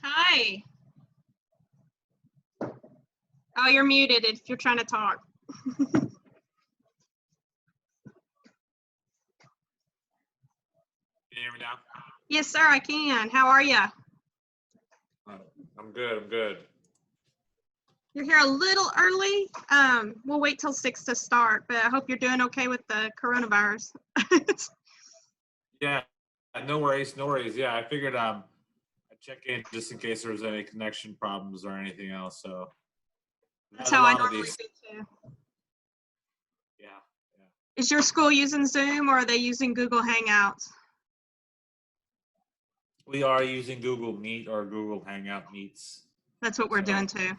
Hi. Oh, you're muted if you're trying to talk. Can you hear me now? Yes, sir, I can. How are you? I'm good. You're here a little early. We'll wait till 6 to start, but I hope you're doing okay with the coronavirus. Yeah, no worries. Yeah, I figured I'd check in just in case there was any connection problems or anything else. So That's how I normally do too. Yeah. Is your school using Zoom or are they using Google Hangouts? We are using Google Meet or Google Hangout Meets. That's what we're doing too.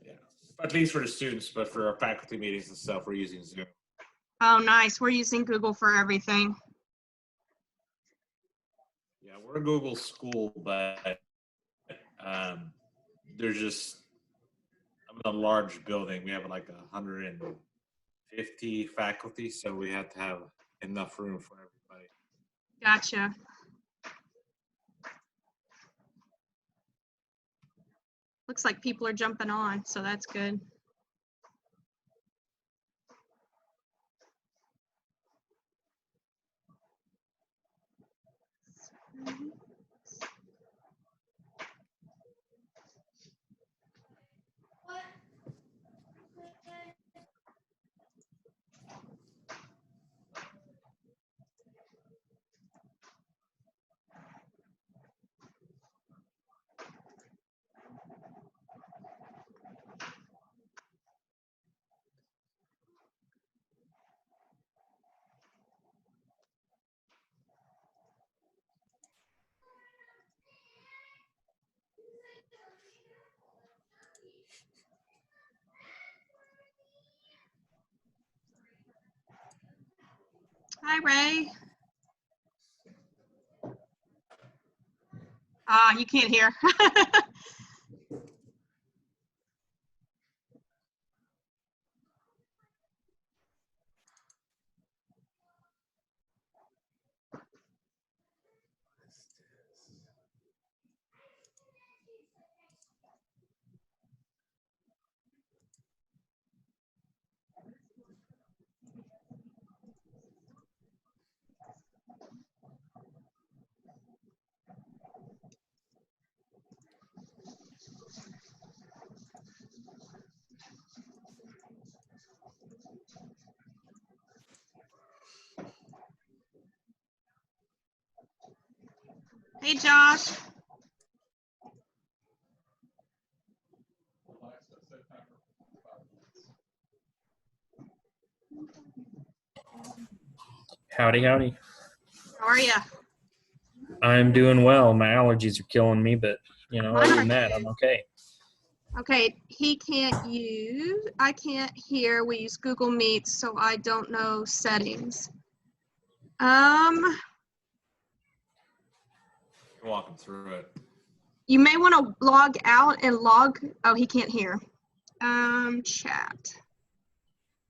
Yeah, at least for the students, but for our faculty meetings and stuff, we're using Zoom. Oh, nice. We're using Google for everything. Yeah, we're a Google school, but there's just I'm in a large building. We have like 150 faculty, so we have to have enough room for everybody. Gotcha. Looks like people are jumping on, so that's good. Hi, Ray. You can't hear. Hey, Josh. Howdy. How are you? I'm doing well. My allergies are killing me, but other than that, I'm okay. Okay, he can't use, I can't hear. We use Google Meet, so I don't know settings. Walk him through it. You may want to log out and log, oh, he can't hear. Chat.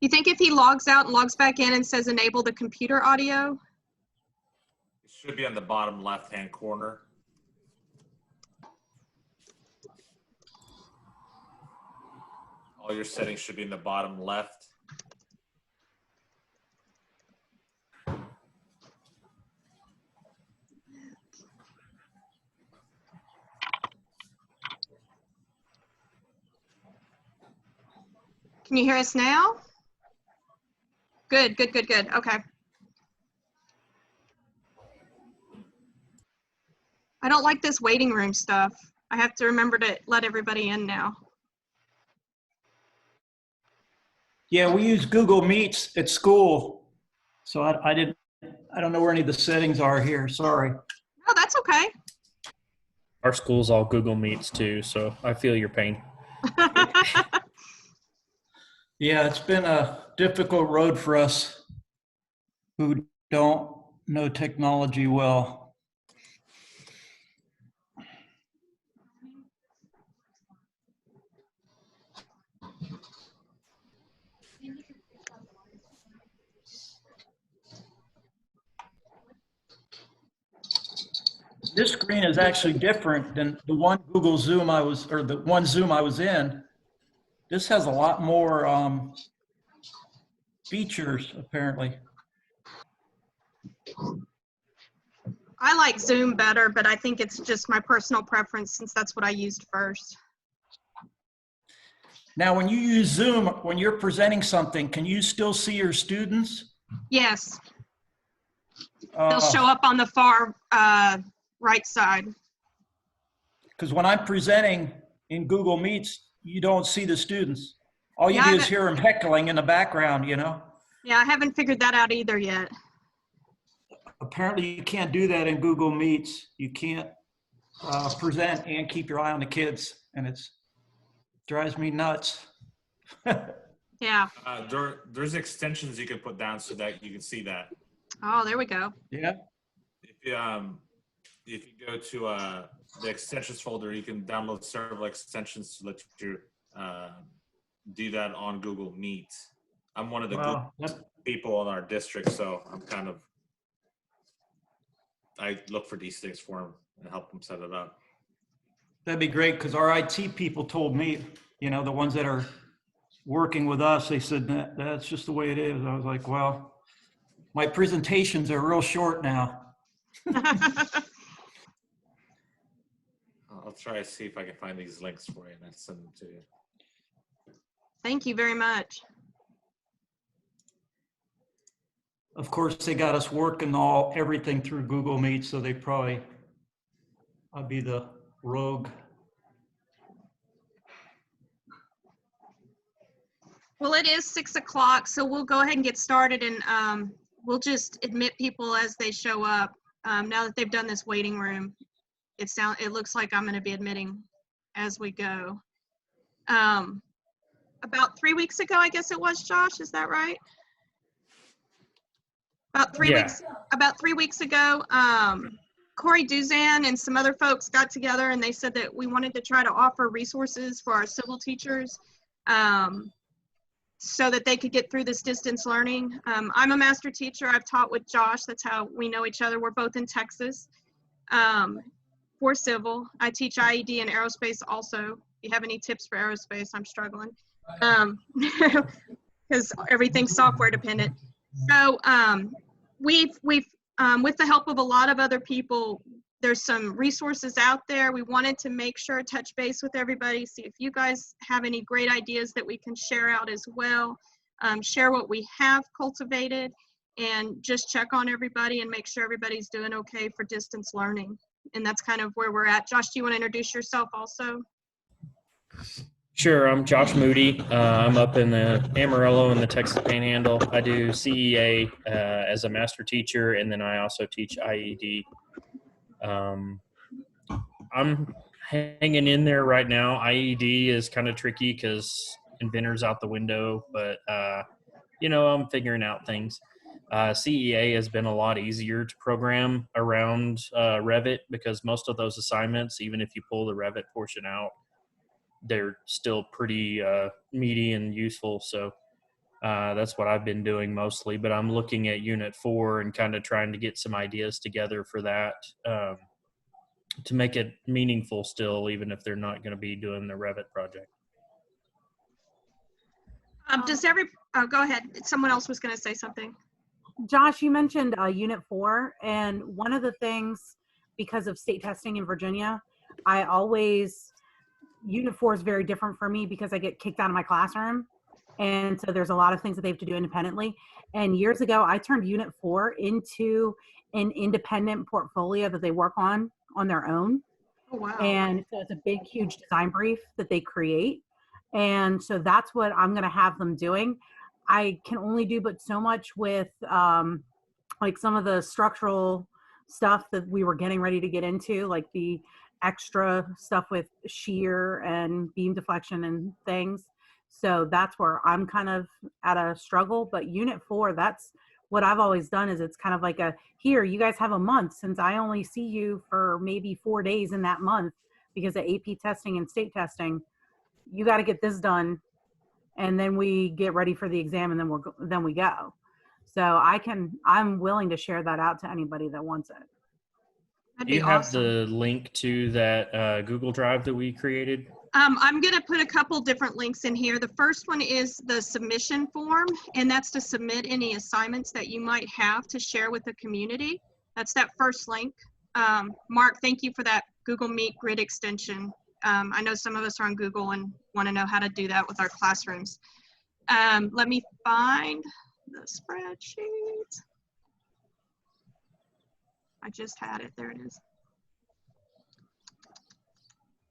You think if he logs out and logs back in and says enable the computer audio? It should be on the bottom left-hand corner. All your settings should be in the bottom left. Can you hear us now? Good. Okay. I don't like this waiting room stuff. I have to remember to let everybody in now. Yeah, we use Google Meets at school. So I don't know where any of the settings are here. Sorry. No, that's okay. Our school's all Google Meets too, so I feel your pain. Yeah, it's been a difficult road for us who don't know technology well. This screen is actually different than the one Google Zoom I was, or the one Zoom I was in. This has a lot more features, apparently. I like Zoom better, but I think it's just my personal preference since that's what I used first. Now, when you use Zoom, when you're presenting something, can you still see your students? Yes, they'll show up on the far right side. Because when I'm presenting in Google Meets, you don't see the students. All you Yeah, do is hear them heckling in the background, you know? Yeah, I haven't figured that out either yet. Apparently, you can't do that in Google Meets. You can't present and keep your eye on the kids, and it drives me nuts. Yeah. There's extensions you can put down so that you can see that. Oh, there we go. Yeah. If you go to the extensions folder, you can download several extensions to let you do that on Google Meet. I'm one of the Google people in our district, so I look for these things for them and help them set it up. That'd be great, because our IT people told me, you know, the ones that are working with us, they said that's just the way it is. I was like, well, my presentations are real short now. I'll try to see if I can find these links for you and I'll send them to you. Thank you very much. Of course, they got us working everything through Google Meet, so I'll be the rogue. Well, it is 6 o'clock, so we'll go ahead and get started, and we'll just admit people as they show up. Now that they've done this waiting room, it looks like I'm going to be admitting as we go. About 3 weeks ago, I guess it was, Josh, is that right? About 3 weeks. About 3 weeks ago, Corey Duzan and some other folks got together, and they said that we wanted to try to offer resources for our civil teachers so that they could get through this distance learning. I'm a master teacher. I've taught with Josh. That's how we know each other. We're both in Texas for civil. I teach IED and aerospace also. If you have any tips for aerospace, I'm struggling because everything's software dependent. So we've with the help of a lot of other people, there's some resources out there. We wanted to make sure, touch base with everybody, see if you guys have any great ideas that we can share out as well, share what we have cultivated, and just check on everybody and make sure everybody's doing okay for distance learning. And that's kind of where we're at. Josh, do you want to introduce yourself also? Sure, I'm Josh Moody. I'm up in the Amarillo in the Texas Panhandle. I do CEA as a master teacher, and then I also teach IED. I'm hanging in there right now. IED is kind of tricky because Inventor's out the window, but I'm figuring out things. CEA has been a lot easier to program around Revit because most of those assignments, even if you pull the Revit portion out, they're still pretty meaty and useful. So that's what I've been doing mostly, but I'm looking at Unit 4 and kind of trying to get some ideas together for that to make it meaningful still, even if they're not going to be doing the Revit project. Go ahead. Someone else was going to say something. Josh, you mentioned Unit 4, and one of the things, because of state testing in Virginia, Unit 4 is very different for me because I get kicked out of my classroom. And so there's a lot of things that they have to do independently. And years ago, I turned Unit 4 into an independent portfolio that they work on their own. Oh, wow. And so it's a big, huge design brief that they create. And so that's what I'm going to have them doing. I can only do but so much with like some of the structural stuff that we were getting ready to get into, like the extra stuff with shear and beam deflection and things. So that's where I'm kind of at a struggle. But Unit 4, that's what I've always done, is it's kind of like here, you guys have a month, since I only see you for maybe 4 days in that month because of AP testing and state testing. You got to get this done, and then we get ready for the exam, and then we go. So I'm willing to share that out to anybody that wants it. That'd Do be you have awesome. the link to that Google Drive that we created? I'm going to put a couple different links in here. The first one is the submission form, and that's to submit any assignments that you might have to share with the community. That's that first link. Mark, thank you for that Google Meet grid extension. I know some of us are on Google and want to know how to do that with our classrooms. Let me find the spreadsheet. I just had it. There it is.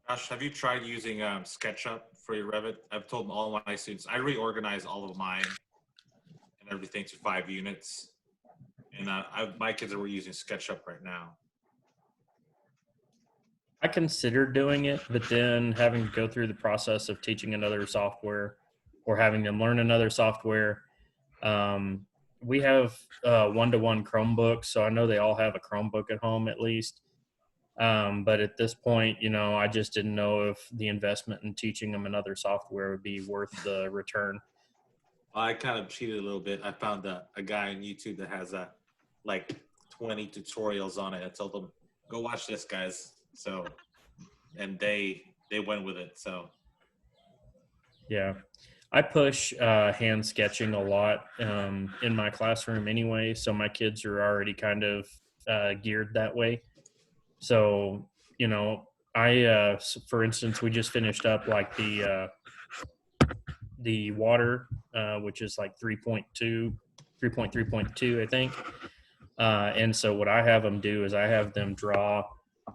Josh, have you tried using SketchUp for your Revit? I've told all my students, I reorganize all of mine and everything to 5 units. And my kids are using SketchUp right now. I considered doing it, but then having to go through the process of teaching another software or having them learn another software. We have one-to-one Chromebooks, so I know they all have a Chromebook at home at least. But at this point, you know, I just didn't know if the investment in teaching them another software would be worth the return. I kind of cheated a little bit. I found a guy on YouTube that has like 20 tutorials on it. I told them, go watch this, guys. So, and they went with it. So, yeah, I push hand sketching a lot in my classroom anyway. So my kids are already kind of geared that way. So, you know, for instance, we just finished up like the water, which is like 3.3.2, I think. And so what I have them do is I have them draw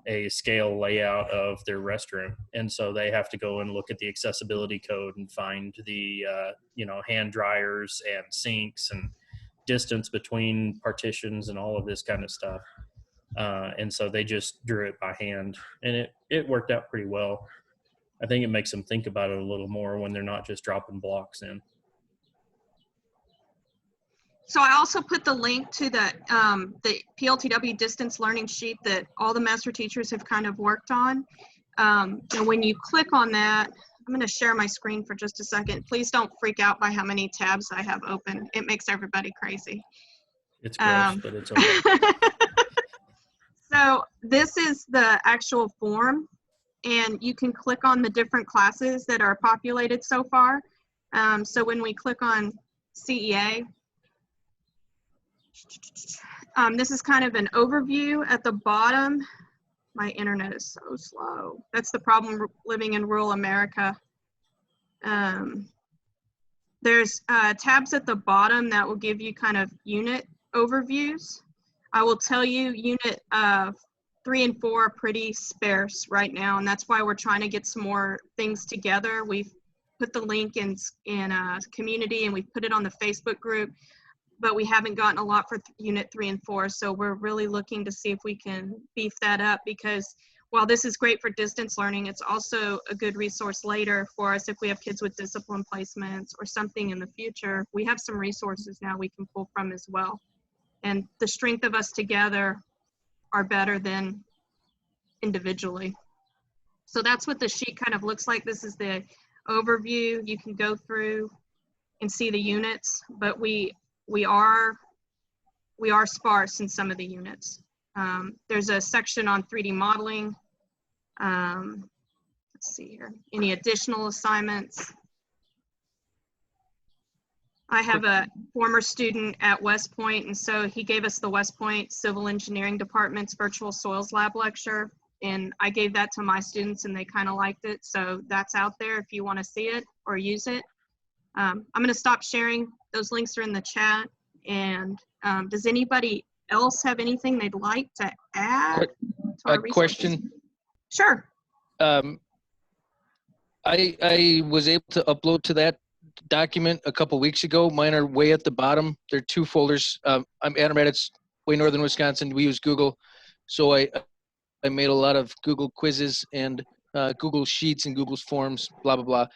a scale layout of their restroom. And so they have to go and look at the accessibility code and find the, you know, hand dryers and sinks and distance between partitions and all of this kind of stuff. And so they just drew it by hand, and it worked out pretty well. I think it makes them think about it a little more when they're not just dropping blocks in. So I also put the link to the PLTW distance learning sheet that all the master teachers have kind of worked on. And when you click on that, I'm going to share my screen for just a second. Please don't freak out by how many tabs I have open. It makes everybody crazy. It's gross, but it's okay. So this is the actual form, and you can click on the different classes that are populated so far. So when we click on CEA, this is kind of an overview at the bottom. My internet is so slow. That's the problem living in rural America. There's tabs at the bottom that will give you kind of unit overviews. I will tell you unit 3 and 4 are pretty sparse right now, and that's why we're trying to get some more things together. We've put the link in community, and we've put it on the Facebook group, but we haven't gotten a lot for unit 3 and 4. So we're really looking to see if we can beef that up, because while this is great for distance learning, it's also a good resource later for us if we have kids with discipline placements or something in the future. We have some resources now we can pull from as well. And the strength of us together are better than individually. So that's what the sheet kind of looks like. This is the overview. You can go through and see the units, but we are sparse in some of the units. There's a section on 3D modeling. Let's see here. Any additional assignments? I have a former student at West Point, and so he gave us the West Point Civil Engineering Department's Virtual Soils Lab lecture, and I gave that to my students, and they kind of liked it. So that's out there if you want to see it or use it. I'm going to stop sharing. Those links are in the chat. And does anybody else have anything they'd like to add to our resources? Question. Sure. I was able to upload to that document a couple weeks ago. Mine are way at the bottom. They're 2 folders. I'm Adam Raditz, way northern Wisconsin. We use Google. So I made a lot of Google quizzes and Google Sheets and Google Forms, blah, blah, blah.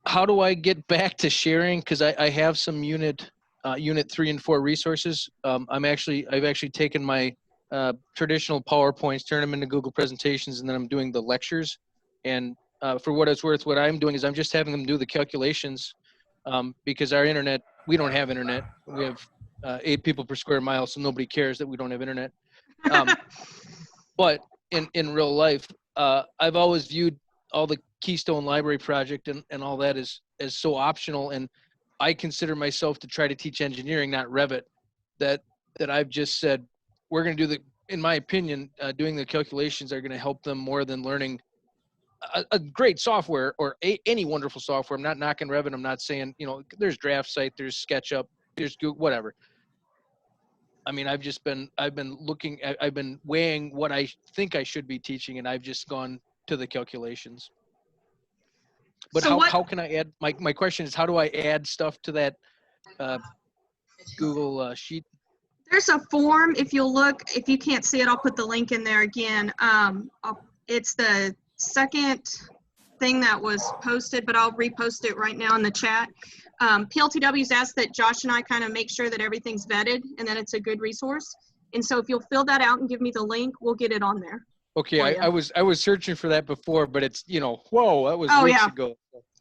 How do I get back to sharing? Because I have some unit 3 and 4 resources. I've actually taken my traditional PowerPoints, turn them into Google presentations, and then I'm doing the lectures. And for what it's worth, what I'm doing is I'm just having them do the calculations because our internet, we don't have internet. We have 8 people per square mile, so nobody cares that we don't have internet. But in real life, I've always viewed all the Keystone Library project and all that as so optional. And I consider myself to try to teach engineering, not Revit, that I've just said, we're going to do in my opinion, doing the calculations are going to help them more than learning a great software or any wonderful software. I'm not knocking Revit. I'm not saying, there's DraftSite, there's SketchUp, there's Google, whatever. I mean, I've been weighing what I think I should be teaching, and I've just gone to the calculations. But So how can I add, my question is, how do I add stuff to that Google sheet? There's a form. If you'll look, if you can't see it, I'll put the link in there again. It's the second thing that was posted, but I'll repost it right now in the chat. PLTW's asked that Josh and I kind of make sure that everything's vetted and that it's a good resource. And so if you'll fill that out and give me the link, we'll get it on there. Okay, I was searching for that before, but it's, whoa, that was weeks ago.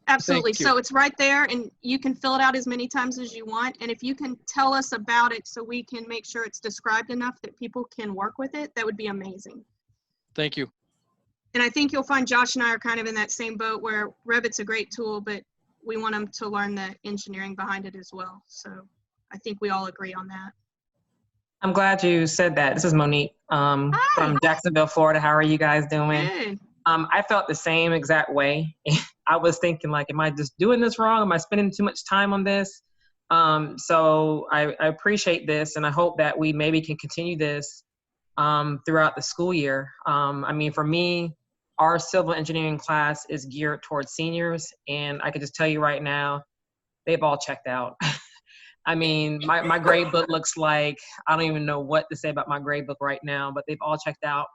Absolutely. So it's right there, and you can fill it out as many times as you want. And if you can tell us about it so we can make sure it's described enough that people can work with it, that would be amazing. Thank you. And I think you'll find Josh and I are kind of in that same boat where Revit's a great tool, but we want them to learn the engineering behind it as well. So I think we all agree on that. I'm glad you said that. This is Monique from Jacksonville, Florida. How are you guys doing? Good. I felt the same exact way. I was thinking, like, am I just doing this wrong? Am I spending too much time on this? So I appreciate this, and I hope that we maybe can continue this throughout the school year. I mean, for me, our civil engineering class is geared towards seniors, and I can just tell you right now, they've all checked out. I mean, my grade book looks like, I don't even know what to say about my grade book right now, but they've all checked out.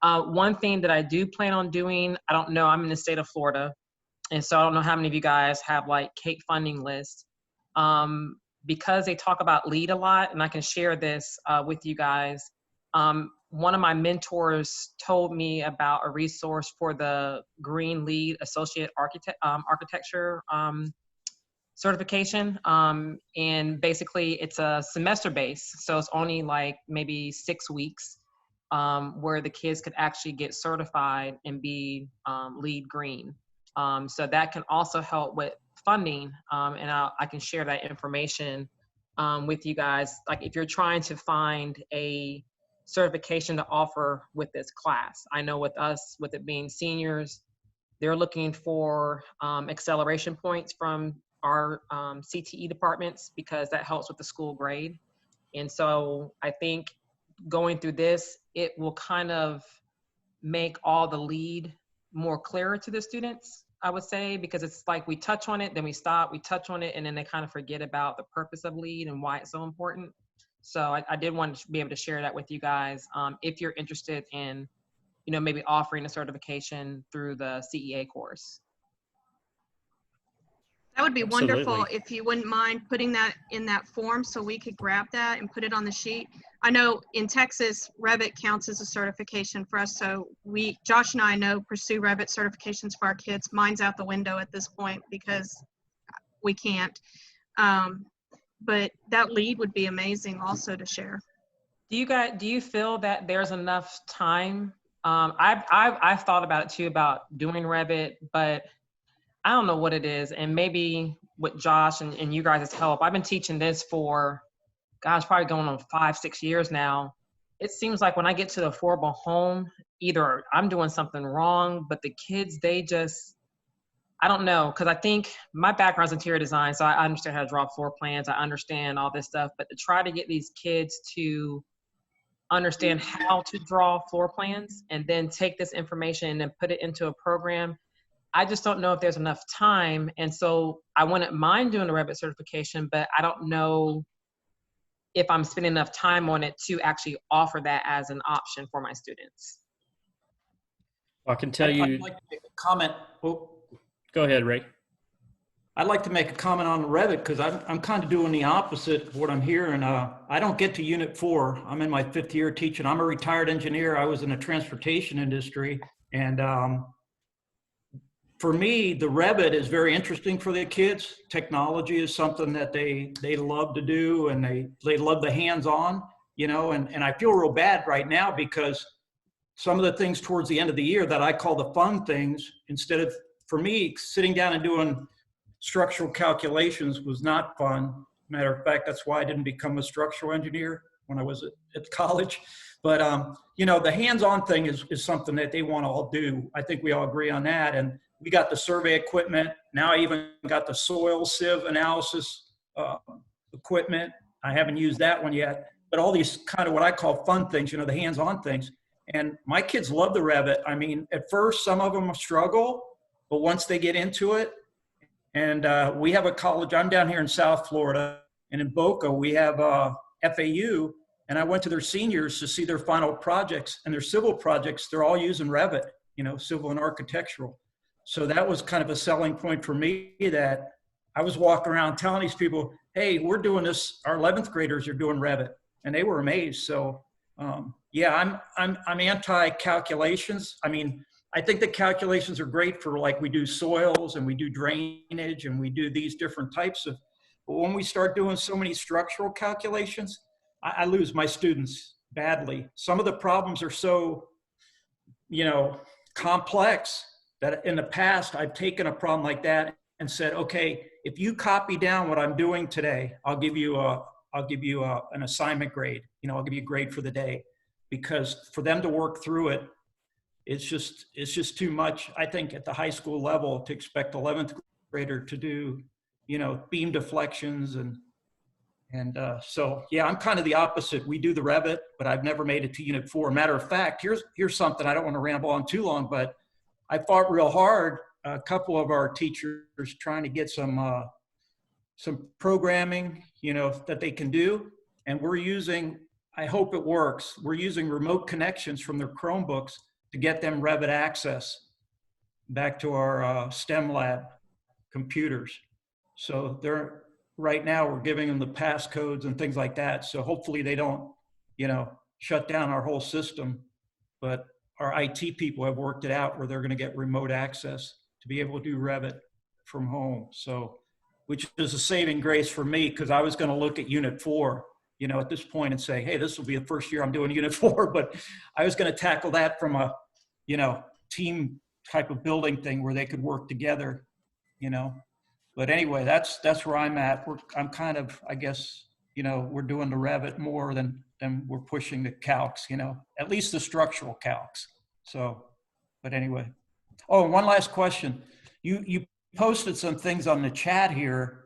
One thing that I do plan on doing, I don't know, I'm in the state of Florida, and so I don't know how many of you guys have like CAPE funding lists. Because they talk about LEED a lot, and I can share this with you guys. One of my mentors told me about a resource for the Green LEED Associate Architecture certification. And basically it's a semester based. So it's only like maybe 6 weeks where the kids could actually get certified and be LEED green. So that can also help with funding. And I can share that information with you guys. Like if you're trying to find a certification to offer with this class. I know with us, with it being seniors, they're looking for acceleration points from our CTE departments because that helps with the school grade. And so I think going through this, it will kind of make all the LEED more clearer to the students, I would say, because it's like we touch on it, then we stop, we touch on it, and then they kind of forget about the purpose of LEED and why it's so important. So I did want to be able to share that with you guys if you're interested in, maybe offering a certification through the CEA course. That would be Absolutely. wonderful if you wouldn't mind putting that in that form so we could grab that and put it on the sheet. I know in Texas, Revit counts as a certification for us. So Josh and I pursue Revit certifications for our kids. Mine's out the window at this point because we can't. But that LEED would be amazing also to share. Do you feel that there's enough time? I've thought about it too, about doing Revit, but I don't know what it is. And maybe with Josh and you guys' help, I've been teaching this for, gosh, probably going on 5-6 years now. It seems like when I get to the affordable home, either I'm doing something wrong, but the kids, they just, I don't know, because I think my background's interior design, so I understand how to draw floor plans. I understand all this stuff, but to try to get these kids to understand how to draw floor plans and then take this information and then put it into a program, I just don't know if there's enough time. And so I wouldn't mind doing a Revit certification, but I don't know if I'm spending enough time on it to actually offer that as an option for my students. I can tell you. I'd like to make a comment. Oh. Go ahead, Ray. I'd like to make a comment on Revit because I'm kind of doing the opposite of what I'm hearing. I don't get to Unit 4. I'm in my 5th year teaching. I'm a retired engineer. I was in the transportation industry. And for me, the Revit is very interesting for the kids. Technology is something that they love to do, and they love the hands-on, and I feel real bad right now because some of the things towards the end of the year that I call the fun things, instead of, for me, sitting down and doing structural calculations was not fun. Matter of fact, that's why I didn't become a structural engineer when I was at college. But, you know, the hands-on thing is something that they want to all do. I think we all agree on that. And we got the survey equipment. Now I even got the soil sieve analysis equipment. I haven't used that one yet. But all these kind of what I call fun things, you know, the hands-on things. And my kids love the Revit. I mean, at first, some of them struggle, but once they get into it, and we have a college, I'm down here in South Florida, and in Boca, we have FAU, and I went to their seniors to see their final projects, and their civil projects, they're all using Revit, you know, civil and architectural. So that was kind of a selling point for me, that I was walking around telling these people, hey, we're doing this, our 11th graders are doing Revit, and they were amazed. So yeah, I'm anti-calculations. I mean, I think the calculations are great for, like, we do soils and we do drainage and we do these different types of, but when we start doing so many structural calculations, I lose my students badly. Some of the problems are so, you know, complex that in the past I've taken a problem like that and said, okay, if you copy down what I'm doing today, I'll give you an assignment grade. You know, I'll give you a grade for the day, because for them to work through it, it's just too much. I think at the high school level to expect 11th grader to do, you know, beam deflections and so yeah, I'm kind of the opposite. We do the Revit, but I've never made it to Unit 4. Matter of fact, here's something I don't want to ramble on too long, but I fought real hard. A couple of our teachers trying to get some programming, you know, that they can do, and we're using. I hope it works. We're using remote connections from their Chromebooks to get them Revit access back to our STEM lab computers. So they're, right now we're giving them the passcodes and things like that. So hopefully they don't, you know, shut down our whole system, but our IT people have worked it out where they're going to get remote access to be able to do Revit from home. So, which is a saving grace for me, because I was going to look at Unit 4, you know, at this point and say, hey, this will be the first year I'm doing Unit 4, but I was going to tackle that from a, you know, team type of building thing where they could work together, you know. But anyway, that's where I'm at. I'm kind of, I guess, you know, we're doing the Revit more than we're pushing the calcs, you know, at least the structural calcs. So, but anyway. Oh, and one last question. You posted some things on the chat here.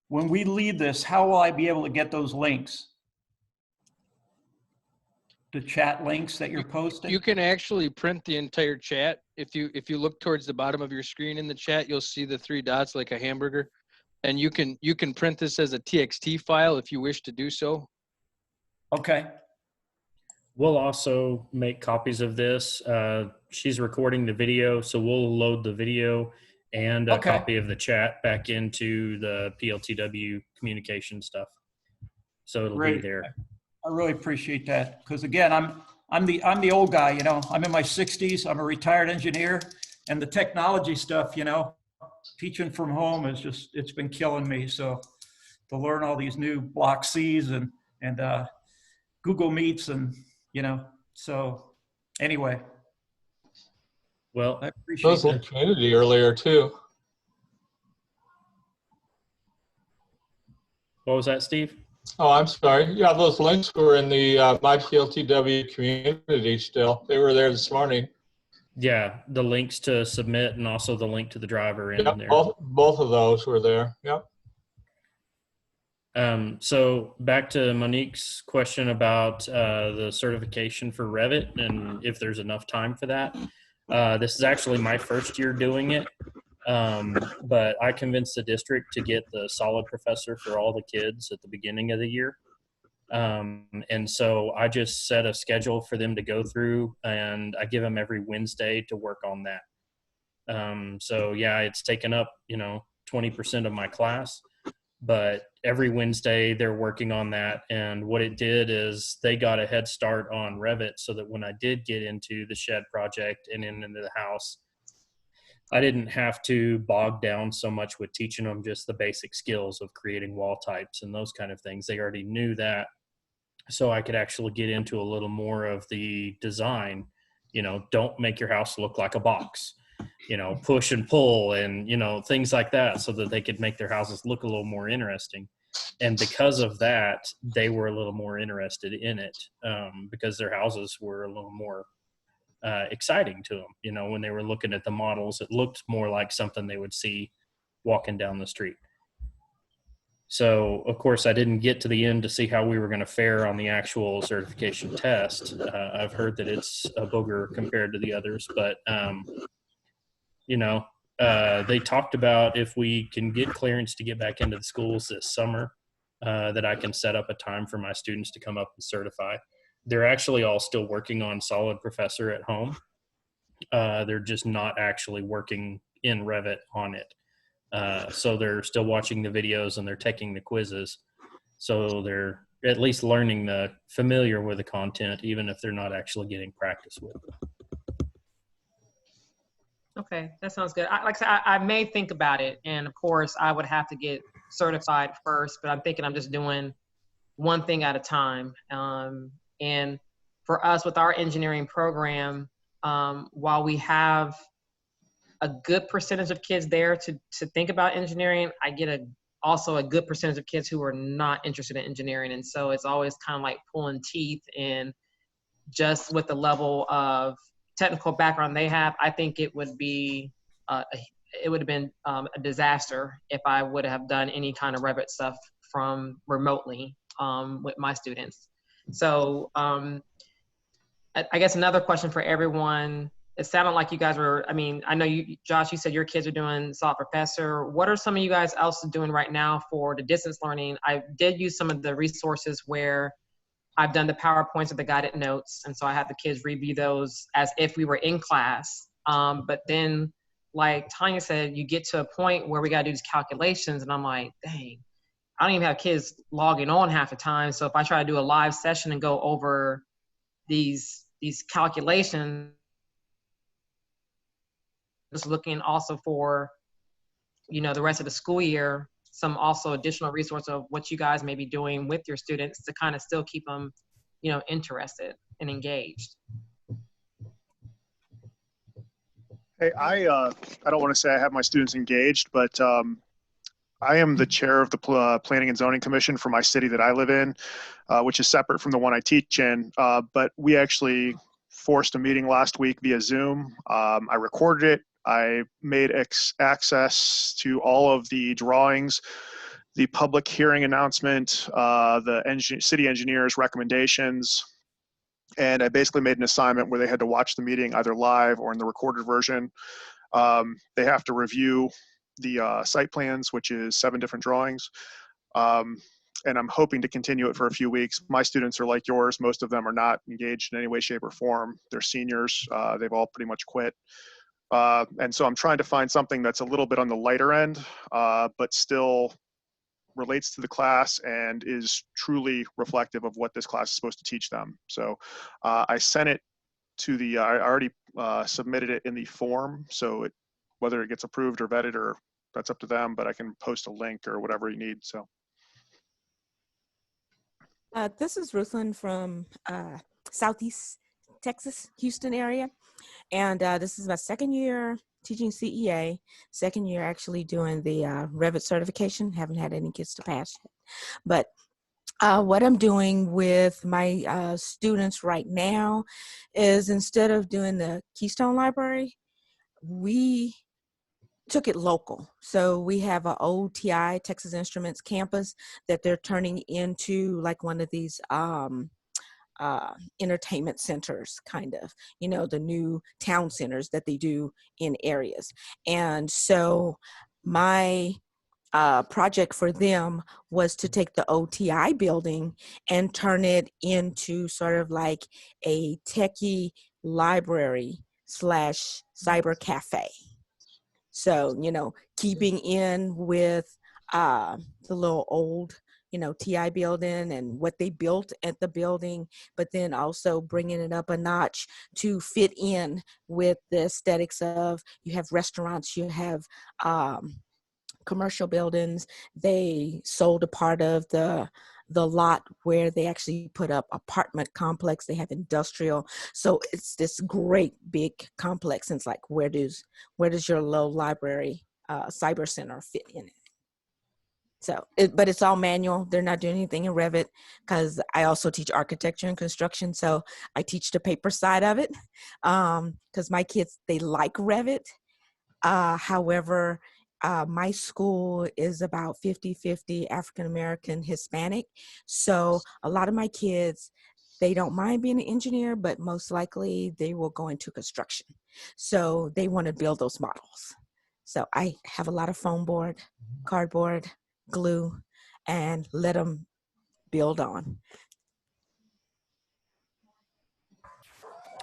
When we leave this, how will I be able to get those links? The chat links that you're posting? You can actually print the entire chat. If you look towards the bottom of your screen in the chat, you'll see the 3 dots like a hamburger, and you can print this as a TXT file if you wish to do so. Okay. We'll also make copies of this. She's recording the video, so we'll load the video and a copy of the chat back into the PLTW communication stuff. So it'll be there. I really appreciate that, because again, I'm the old guy, you know. I'm in my 60s. I'm a retired engineer, and the technology stuff, you know, teaching from home is just, it's been killing me. So to learn all these new Block Cs and Google Meets, and you know, so anyway. Well, I appreciate those in the community earlier too. what was that, Steve? Oh, I'm sorry. Yeah, those links were in the My PLTW community still. They were there this morning. Yeah, the links to submit and also the link to the driver in there. Both of those were there. Yep. So back to Monique's question about the certification for Revit and if there's enough time for that. This is actually my first year doing it, but I convinced the district to get the solid professor for all the kids at the beginning of the year. And so I just set a schedule for them to go through, and I give them every Wednesday to work on that. So yeah, it's taken up, 20% of my class, but every Wednesday they're working on that. And what it did is they got a head start on Revit so that when I did get into the shed project and into the house, I didn't have to bog down so much with teaching them just the basic skills of creating wall types and those kind of things. They already knew that. So I could actually get into a little more of the design don't make your house look like a box, push and pull and, things like that, so that they could make their houses look a little more interesting. And because of that, they were a little more interested in it, because their houses were a little more exciting to them. When they were looking at the models, it looked more like something they would see walking down the street. So, of course, I didn't get to the end to see how we were going to fare on the actual certification test. I've heard that it's a booger compared to the others, but, they talked about if we can get clearance to get back into the schools this summer, that I can set up a time for my students to come up and certify. They're actually all still working on Solid Professor at home. They're just not actually working in Revit on it. So they're still watching the videos and they're taking the quizzes. So they're at least learning familiar with the content, even if they're not actually getting practice with it. Okay, that sounds good. Like I said, I may think about it. And of course, I would have to get certified first, but I'm thinking I'm just doing one thing at a time. And for us with our engineering program, while we have a good percentage of kids there to think about engineering, I get also a good percentage of kids who are not interested in engineering. And so it's always kind of like pulling teeth, and just with the level of technical background they have, I think it would have been a disaster if I would have done any kind of Revit stuff from remotely with my students. So I guess another question for everyone. It sounded like you guys were, I know you, Josh, you said your kids are doing Solid Professor. What are some of you guys else doing right now for the distance learning? I did use some of the resources where I've done the PowerPoints or the guided notes. And so I had the kids review those as if we were in class. But then, like Tanya said, you get to a point where we got to do these calculations. And I'm like, dang, I don't even have kids logging on half the time. So if I try to do a live session and go over these calculations, just looking also for, the rest of the school year, some also additional resource of what you guys may be doing with your students to kind of still keep them, interested and engaged. Hey, I don't want to say I have my students engaged, but I am the chair of the Planning and Zoning Commission for my city that I live in, which is separate from the one I teach in. But we actually forced a meeting last week via Zoom. I recorded it. I made access to all of the drawings, the public hearing announcement, the city engineer's recommendations, and I basically made an assignment where they had to watch the meeting either live or in the recorded version. They have to review the site plans, which is 7 different drawings. And I'm hoping to continue it for a few weeks. My students are like yours. Most of them are not engaged in any way, shape, or form. They're seniors. They've all pretty much quit. And so I'm trying to find something that's a little bit on the lighter end, but still relates to the class and is truly reflective of what this class is supposed to teach them. So I sent it to I already submitted it in the form. So whether it gets approved or vetted, or that's up to them, but I can post a link or whatever you need. So. This is Ruthlyn from Southeast Texas, Houston area. And this is my second year teaching CEA, second year actually doing the Revit certification. Haven't had any kids to pass yet. But what I'm doing with my students right now is, instead of doing the Keystone Library, we took it local. So we have an old TI, Texas Instruments campus, that they're turning into like one of these entertainment centers, kind of, the new town centers that they do in areas. And so my project for them was to take the OTI building and turn it into sort of like a techie library / cyber cafe. So, keeping in with the little old, TI building and what they built at the building, but then also bringing it up a notch to fit in with the aesthetics of, you have restaurants, you have commercial buildings. They sold a part of the the lot where they actually put up apartment complex. They have industrial. So it's this great big complex. And it's like, where does your low library cyber center fit in it? So, but it's all manual. They're not doing anything in Revit, because I also teach architecture and construction. So I teach the paper side of it, because my kids, they like Revit. However, my school is about 50-50 African-American, Hispanic. So a lot of my kids, they don't mind being an engineer, but most likely they will go into construction. So they want to build those models. So I have a lot of foam board, cardboard, glue, and let them build on.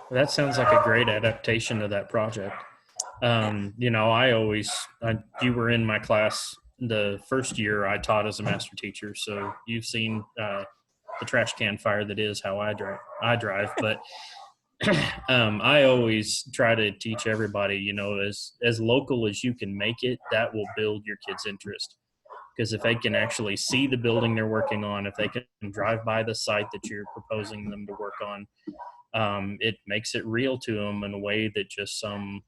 That sounds like a great adaptation of that project. You know, you were in my class the first year I taught as a master teacher, so you've seen the trash can fire that is how I drive. But I always try to teach everybody, you know, as local as you can make it, that will build your kids' interest. Because if they can actually see the building they're working on, if they can drive by the site that you're proposing them to work on, it makes it real to them in a way that just some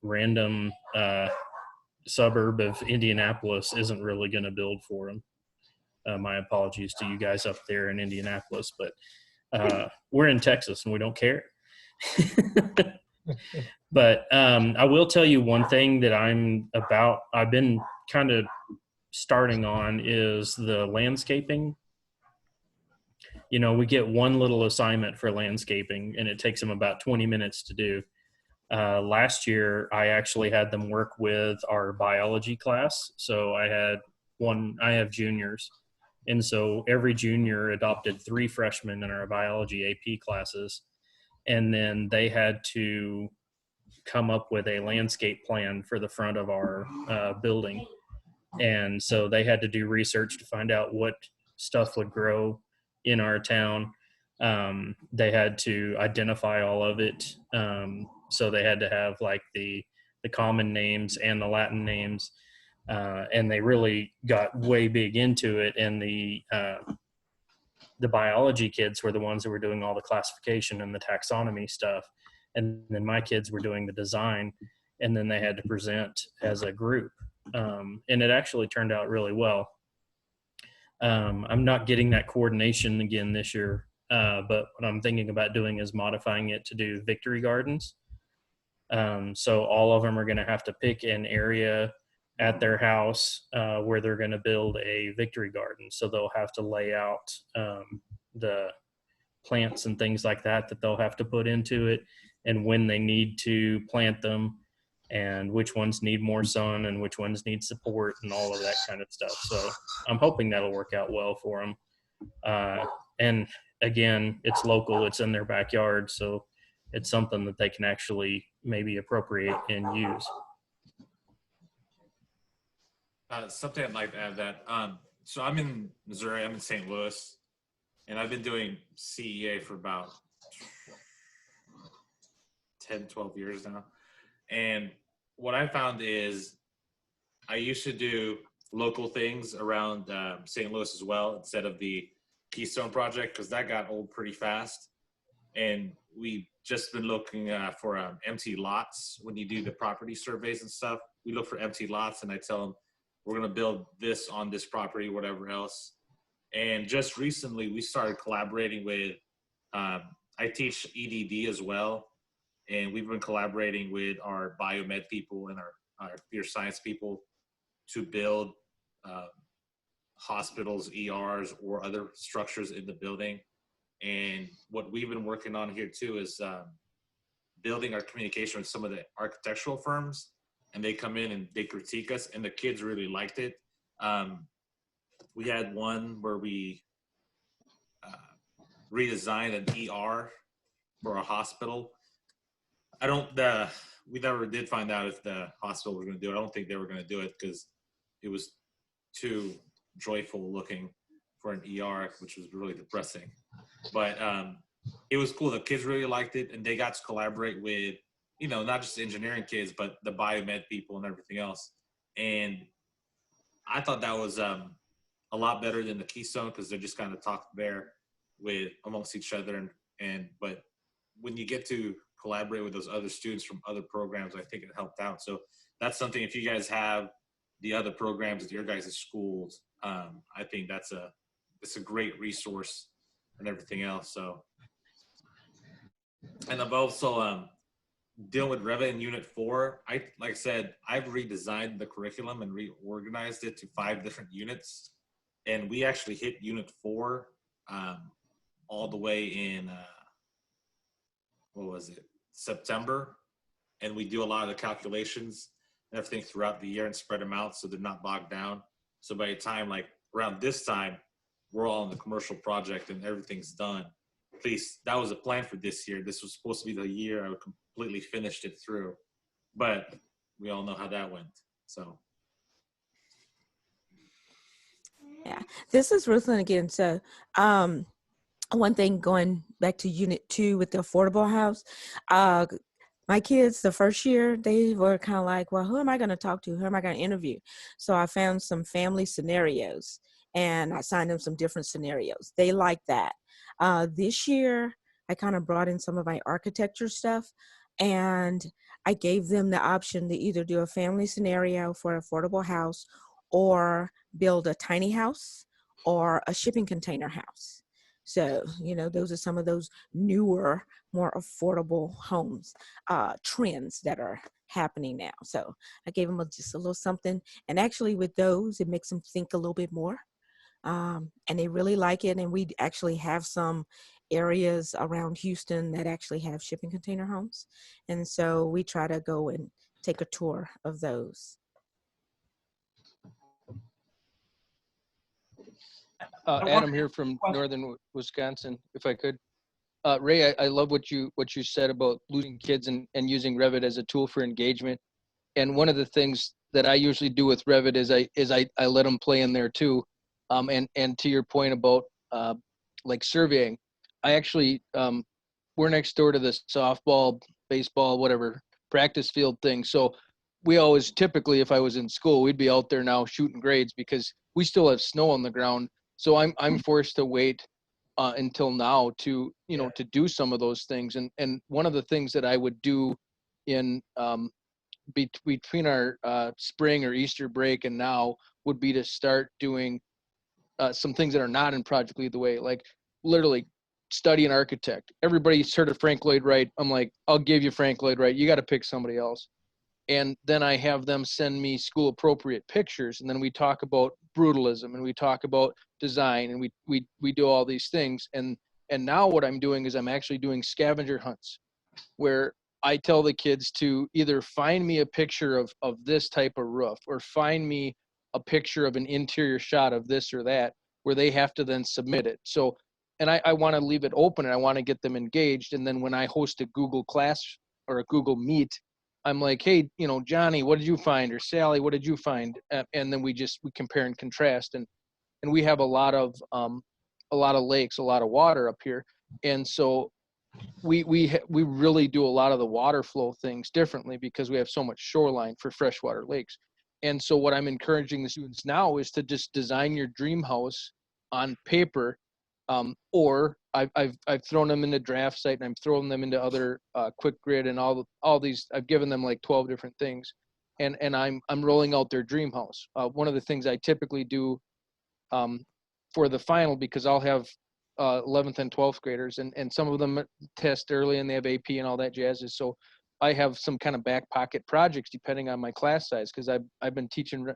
random suburb of Indianapolis isn't really going to build for them. My apologies to you guys up there in Indianapolis, but we're in Texas and we don't care. But I will tell you one thing that I've been kind of starting on is the landscaping. You know, we get one little assignment for landscaping and it takes them about 20 minutes to do. Last year, I actually had them work with our biology class. So I have juniors. And so every junior adopted 3 freshmen in our biology AP classes. And then they had to come up with a landscape plan for the front of our building. And so they had to do research to find out what stuff would grow in our town. They had to identify all of it. So they had to have like the common names and the Latin names. And they really got way big into it. And the biology kids were the ones that were doing all the classification and the taxonomy stuff. And then my kids were doing the design, and then they had to present as a group. And it actually turned out really well. I'm not getting that coordination again this year, but what I'm thinking about doing is modifying it to do victory gardens. So all of them are going to have to pick an area at their house where they're going to build a victory garden. So they'll have to lay out the plants and things like that they'll have to put into it, and when they need to plant them, and which ones need more sun and which ones need support and all of that kind of stuff. So I'm hoping that'll work out well for them. And again, it's local, it's in their backyard, so it's something that they can actually maybe appropriate and use. Something I'd like to add that. So I'm in Missouri, I'm in St. Louis, and I've been doing CEA for about 10, 12 years now. And what I found is I used to do local things around St. Louis as well, instead of the Keystone Project, because that got old pretty fast. And we just been looking for empty lots. When you do the property surveys and stuff, we look for empty lots, and I tell them, we're going to build this on this property, whatever else. And just recently, we started collaborating with, I teach EDD as well. And we've been collaborating with our biomed people and our computer science people to build hospitals, ERs, or other structures in the building. And what we've been working on here too is building our communication with some of the architectural firms, and they come in and they critique us, and the kids really liked it. We had one where we redesigned an ER for a hospital. We never did find out if the hospital was going to do it. I don't think they were going to do it because it was too joyful looking for an ER, which was really depressing. But it was cool. The kids really liked it, and they got to collaborate with, you know, not just engineering kids, but the biomed people and everything else. And I thought that was a lot better than the Keystone because they're just kind of talked there with amongst each other. But when you get to collaborate with those other students from other programs, I think it helped out. So that's something, if you guys have the other programs at your guys' schools, I think it's a great resource and everything else. So, and I've also dealing with Revit in Unit 4. Like I said, I've redesigned the curriculum and reorganized it to 5 different units, and we actually hit Unit 4 all the way in what was it, September, and we do a lot of the calculations and everything throughout the year and spread them out so they're not bogged down. So by the time, like around this time, we're all on the commercial project and everything's done. At least that was a plan for this year. This was supposed to be the year I completely finished it through, but we all know how that went. So Yeah, this is Ruthlin again. So one thing, going back to Unit 2 with the affordable house, my kids, the first year, they were kind of like, well, who am I going to talk to? Who am I going to interview? So I found some family scenarios and I assigned them some different scenarios. They like that. This year, I kind of brought in some of my architecture stuff, and I gave them the option to either do a family scenario for an affordable house or build a tiny house or a shipping container house. So, those are some of those newer, more affordable homes, trends that are happening now. So I gave them just a little something. And actually with those, it makes them think a little bit more. And they really like it. And we actually have some areas around Houston that actually have shipping container homes. And so we try to go and take a tour of those. Adam here from northern Wisconsin, if I could. Ray, I love what you said about losing kids and using Revit as a tool for engagement. And one of the things that I usually do with Revit is I let them play in there too. And to your point about like surveying, I actually we're next door to this softball, baseball, whatever practice field thing. So we always typically, if I was in school, we'd be out there now shooting grades because we still have snow on the ground. So I'm forced to wait until now to to do some of those things. And one of the things that I would do in between our spring or Easter break and now would be to start doing some things that are not in Project Lead the Way, like literally study an architect. Everybody's heard of Frank Lloyd Wright. I'm like, I'll give you Frank Lloyd Wright. You got to pick somebody else. And then I have them send me school appropriate pictures. And then we talk about brutalism and we talk about design and we do all these things. And now what I'm doing is I'm actually doing scavenger hunts where I tell the kids to either find me a picture of this type of roof or find me a picture of an interior shot of this or that, where they have to then submit it. So, and I want to leave it open and I want to get them engaged. And then when I host a Google class or a Google Meet, I'm like, hey, Johnny, what did you find? Or Sally, what did you find? And then we compare and contrast. And we have a lot of lakes, a lot of water up here. And so we really do a lot of the water flow things differently because we have so much shoreline for freshwater lakes. And so what I'm encouraging the students now is to just design your dream house on paper, or I've thrown them into Draft Site and I'm throwing them into other Quick Grid and all these. I've given them like 12 different things, and I'm rolling out their dream house. One of the things I typically do for the final, because I'll have 11th and 12th graders, and some of them test early and they have AP and all that jazz. So I have some kind of back pocket projects depending on my class size, because I've been teaching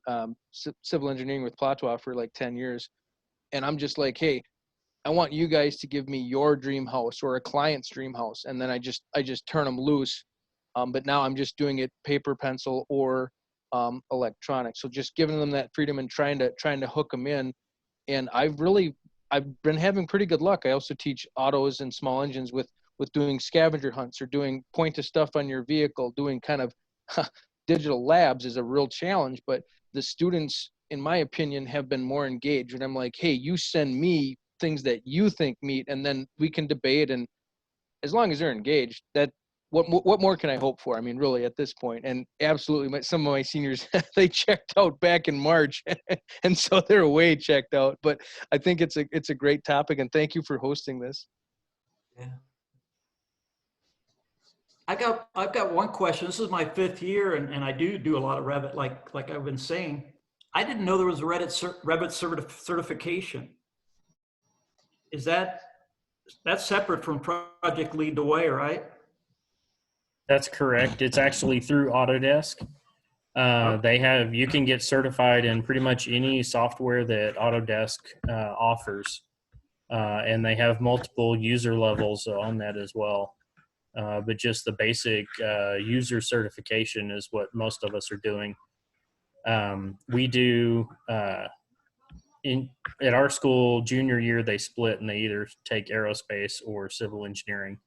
civil engineering with Platois for like 10 years. And I'm just like, hey, I want you guys to give me your dream house or a client's dream house. And then I just turn them loose. But now I'm just doing it paper, pencil, or electronic. So just giving them that freedom and trying to hook them in. And I've been having pretty good luck. I also teach autos and small engines with doing scavenger hunts or doing point to stuff on your vehicle. Doing kind of digital labs is a real challenge, but the students, in my opinion, have been more engaged. And I'm like, hey, you send me things that you think meet, and then we can debate. And as long as they're engaged, that what more can I hope for? I mean, really, at this point, and absolutely, some of my seniors they checked out back in March, and so they're way checked out. But I think it's a great topic, and thank you for hosting this. Yeah. I've got one question. This is my 5th year, and I do a lot of Revit, like I've been saying. I didn't know there was a Revit certification. Is that's separate from Project Lead the Way, right? That's correct. It's actually through Autodesk. You can get certified in pretty much any software that Autodesk offers. And they have multiple user levels on that as well. But just the basic user certification is what most of us are doing. We do, at our school, junior year, they split and they either take aerospace or civil engineering.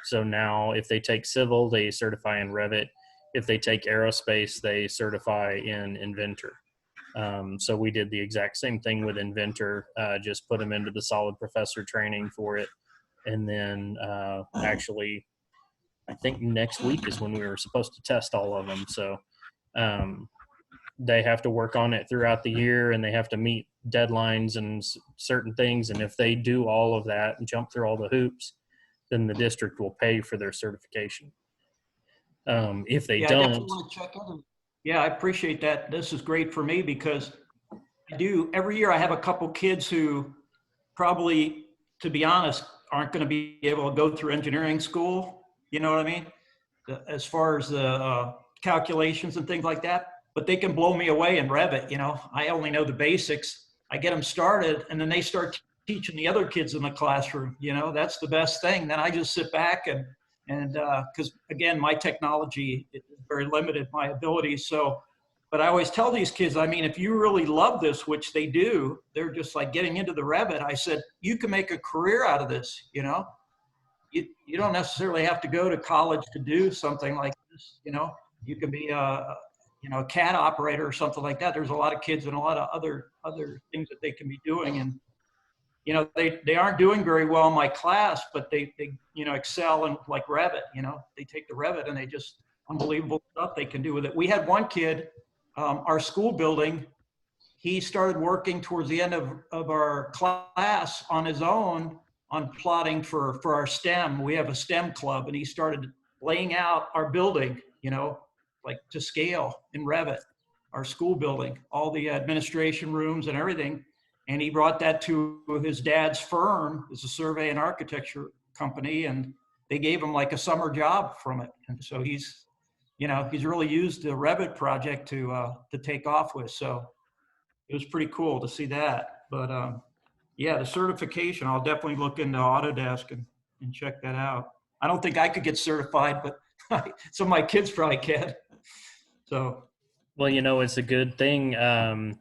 So now if they take civil, they certify in Revit. If they take aerospace, they certify in Inventor. So we did the exact same thing with Inventor, just put them into the Solid Professor training for it. And then actually, I think next week is when we were supposed to test all of them. So they have to work on it throughout the year, and they have to meet deadlines and certain things. And if they do all of that and jump through all the hoops, then the district will pay for their certification. If they don't. I definitely want to check in. Yeah, I appreciate that. This is great for me because every year I have a couple kids who probably, to be honest, aren't going to be able to go through engineering school. You know what I mean? As far as the calculations and things like that, but they can blow me away in Revit. I only know the basics. I get them started, and then they start teaching the other kids in the classroom. That's the best thing. Then I just sit back and because again, my technology is very limited, my abilities. So, but I always tell these kids, I mean, if you really love this, which they do, they're just like getting into the Revit. I said, you can make a career out of this. You don't necessarily have to go to college to do something like this. You can be a CAD operator or something like that. There's a lot of kids and a lot of other things that they can be doing. And they aren't doing very well in my class, but they excel in like Revit. They take the Revit and they just unbelievable stuff they can do with it. We had one kid, our school building, he started working towards the end of our class on his own on plotting for our STEM. We have a STEM club, and he started laying out our building, like to scale in Revit, our school building, all the administration rooms and everything. And he brought that to his dad's firm. It's a survey and architecture company, and they gave him like a summer job from it. And so he's really used the Revit project to take off with. So it was pretty cool to see that. But yeah, the certification, I'll definitely look into Autodesk and check that out. I don't think I could get certified, but some of my kids probably can. So. Well, it's a good thing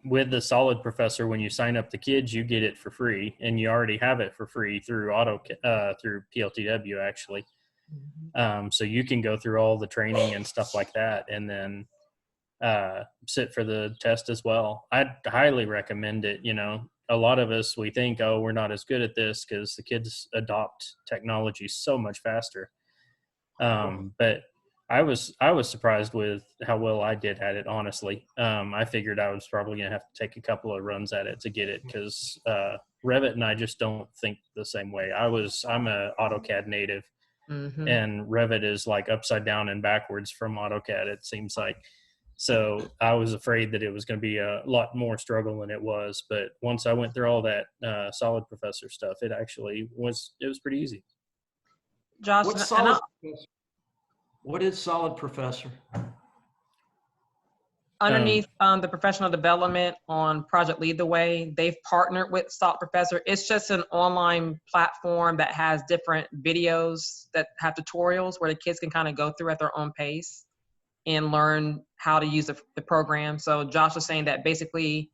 with the Solid Professor. When you sign up the kids, you get it for free, and you already have it for free through through PLTW actually. So you can go through all the training and stuff like that, and then sit for the test as well. I'd highly recommend it. A lot of us, we think, oh, we're not as good at this because the kids adopt technology so much faster. But I was surprised with how well I did at it, honestly. I figured I was probably going to have to take a couple of runs at it to get it because Revit and I just don't think the same way. I'm a AutoCAD native, and Revit is like upside down and backwards from AutoCAD, it seems like. So I was afraid that it was going to be a lot more struggle than it was. But once I went through all that Solid Professor stuff, it was pretty easy. Josh, What is Solid Professor? Underneath the professional development on Project Lead the Way, they've partnered with Solid Professor. It's just an online platform that has different videos that have tutorials where the kids can kind of go through at their own pace and learn how to use the program. So Josh was saying that basically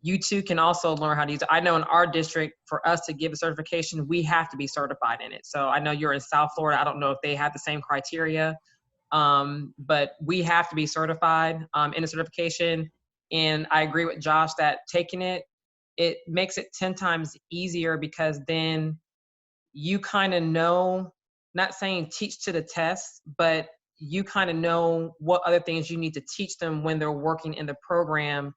you too can also learn how to use it. I know in our district, for us to give a certification, we have to be certified in it. So I know you're in South Florida. I don't know if they have the same criteria, but we have to be certified in the certification. And I agree with Josh that taking it makes it 10 times easier because then you kind of know not saying teach to the test, but you kind of know what other things you need to teach them when they're working in the program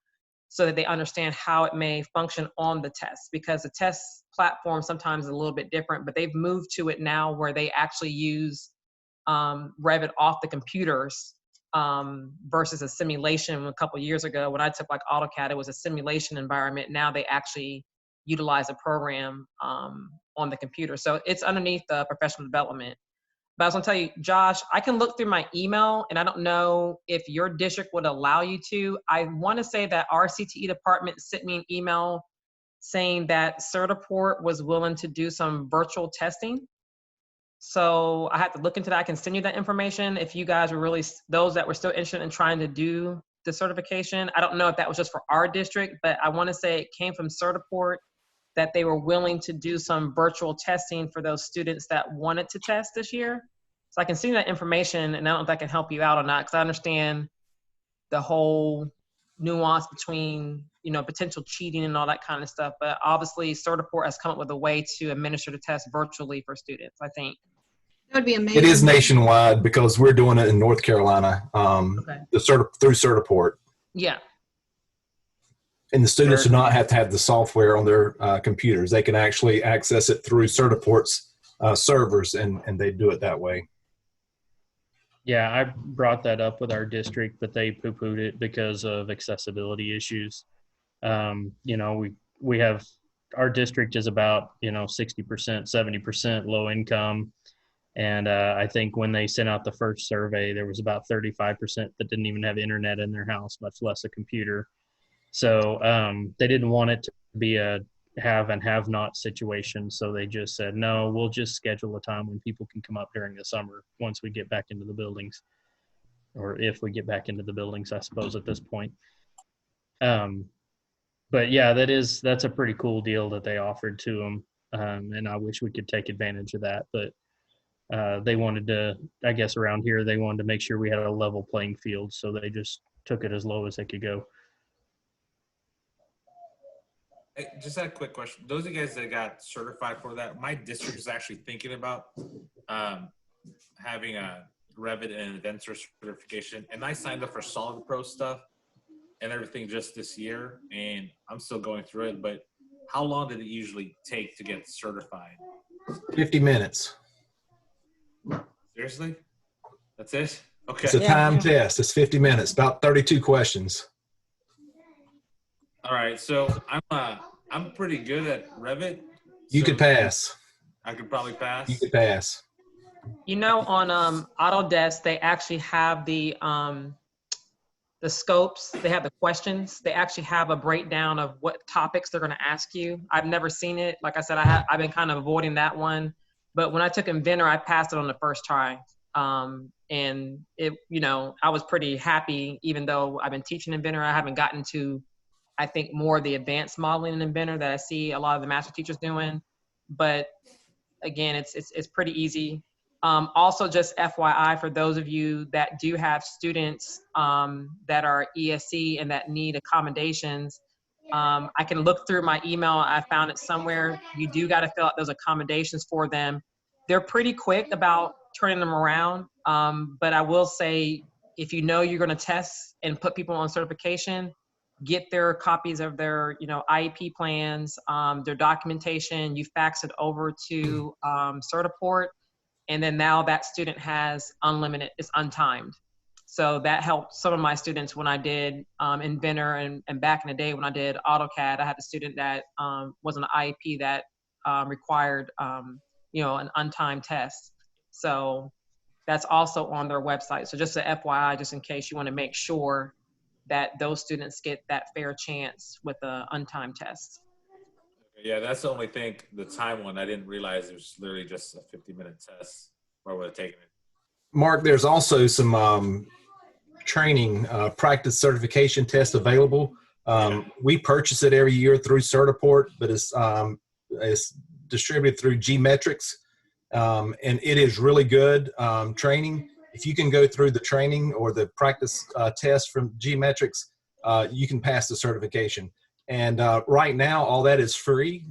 so that they understand how it may function on the test, because the test platform sometimes is a little bit different, but they've moved to it now where they actually use Revit off the computers versus a simulation. A couple of years ago when I took like AutoCAD, it was a simulation environment. Now they actually utilize a program on the computer. So it's underneath the professional development. But I was gonna tell you, Josh, I can look through my email, and I don't know if your district would allow you to. I wanna say that our CTE department sent me an email saying that Certiport was willing to do some virtual testing. So I had to look into that. I can send you that information if you guys were really, those that were still interested in trying to do the certification. I don't know if that was just for our district, but I wanna say it came from Certiport that they were willing to do some virtual testing for those students that wanted to test this year. So I can see that information, and I don't know if that can help you out or not, because I understand the whole nuance between, you know, potential cheating and all that kind of stuff. But obviously, Certiport has come up with a way to administer the test virtually for students, I think. That would be amazing. It is nationwide because we're doing it in North Carolina Okay. through Certiport. Yeah. And the students do not have to have the software on their computers. They can actually access it through Certiport's servers, and they do it that way. Yeah, I brought that up with our district, but they poo-pooed it because of accessibility issues. You know, we have, our district is about, you know, 60%, 70% low income. And I think when they sent out the first survey, there was about 35% that didn't even have internet in their house, much less a computer. So they didn't want it to be a have and have not situation. So they just said, no, we'll just schedule a time when people can come up during the summer once we get back into the buildings, or if we get back into the buildings, I suppose, at this point. But yeah, that's a pretty cool deal that they offered to them. And I wish we could take advantage of that, but they wanted to, I guess around here, they wanted to make sure we had a level playing field. So they just took it as low as they could go. Hey, just a quick question. Those of you guys that got certified for that, my district is actually thinking about having a Revit and Inventor certification. And I signed up for Solid Pro stuff and everything just this year. And I'm still going through it. But how long did it usually take to get certified? 50 minutes. Seriously? That's it? Okay. It's a time test. It's 50 minutes, about 32 questions. All right, so I'm pretty good at Revit. You could pass. I could probably pass. You could pass. You know, on Autodesk, they actually have the scopes. They have the questions. They actually have a breakdown of what topics they're going to ask you. I've never seen it. Like I said, I've been kind of avoiding that one. But when I took Inventor, I passed it on the first try. And it, you know, I was pretty happy, even though I've been teaching Inventor. I haven't gotten to, I think, more of the advanced modeling in Inventor that I see a lot of the master teachers doing. But again, it's pretty easy. Also, just FYI, for those of you that do have students that are ESC and that need accommodations, I can look through my email. I found it somewhere. You do got to fill out those accommodations for them. They're pretty quick about turning them around. But I will say, if you know you're going to test and put people on certification, get their copies of their, you know, IEP plans, their documentation. You fax it over to Certiport, and then now that student has unlimited, it's untimed. So that helped some of my students when I did Inventor, and back in the day when I did AutoCAD, I had a student that was an IEP that required, you know, an untimed test. So that's also on their website. So just a FYI, just in case you want to make sure that those students get that fair chance with the untimed test. Yeah, that's the only thing, the time one, I didn't realize it was literally just a 50-minute test where I would have taken it. Mark, there's also some training practice certification tests available. We purchase it every year through Certiport, but it's distributed through G-Metrics, and it is really good training. If you can go through the training or the practice test from G-Metrics, you can pass the certification. And right now, all that is free.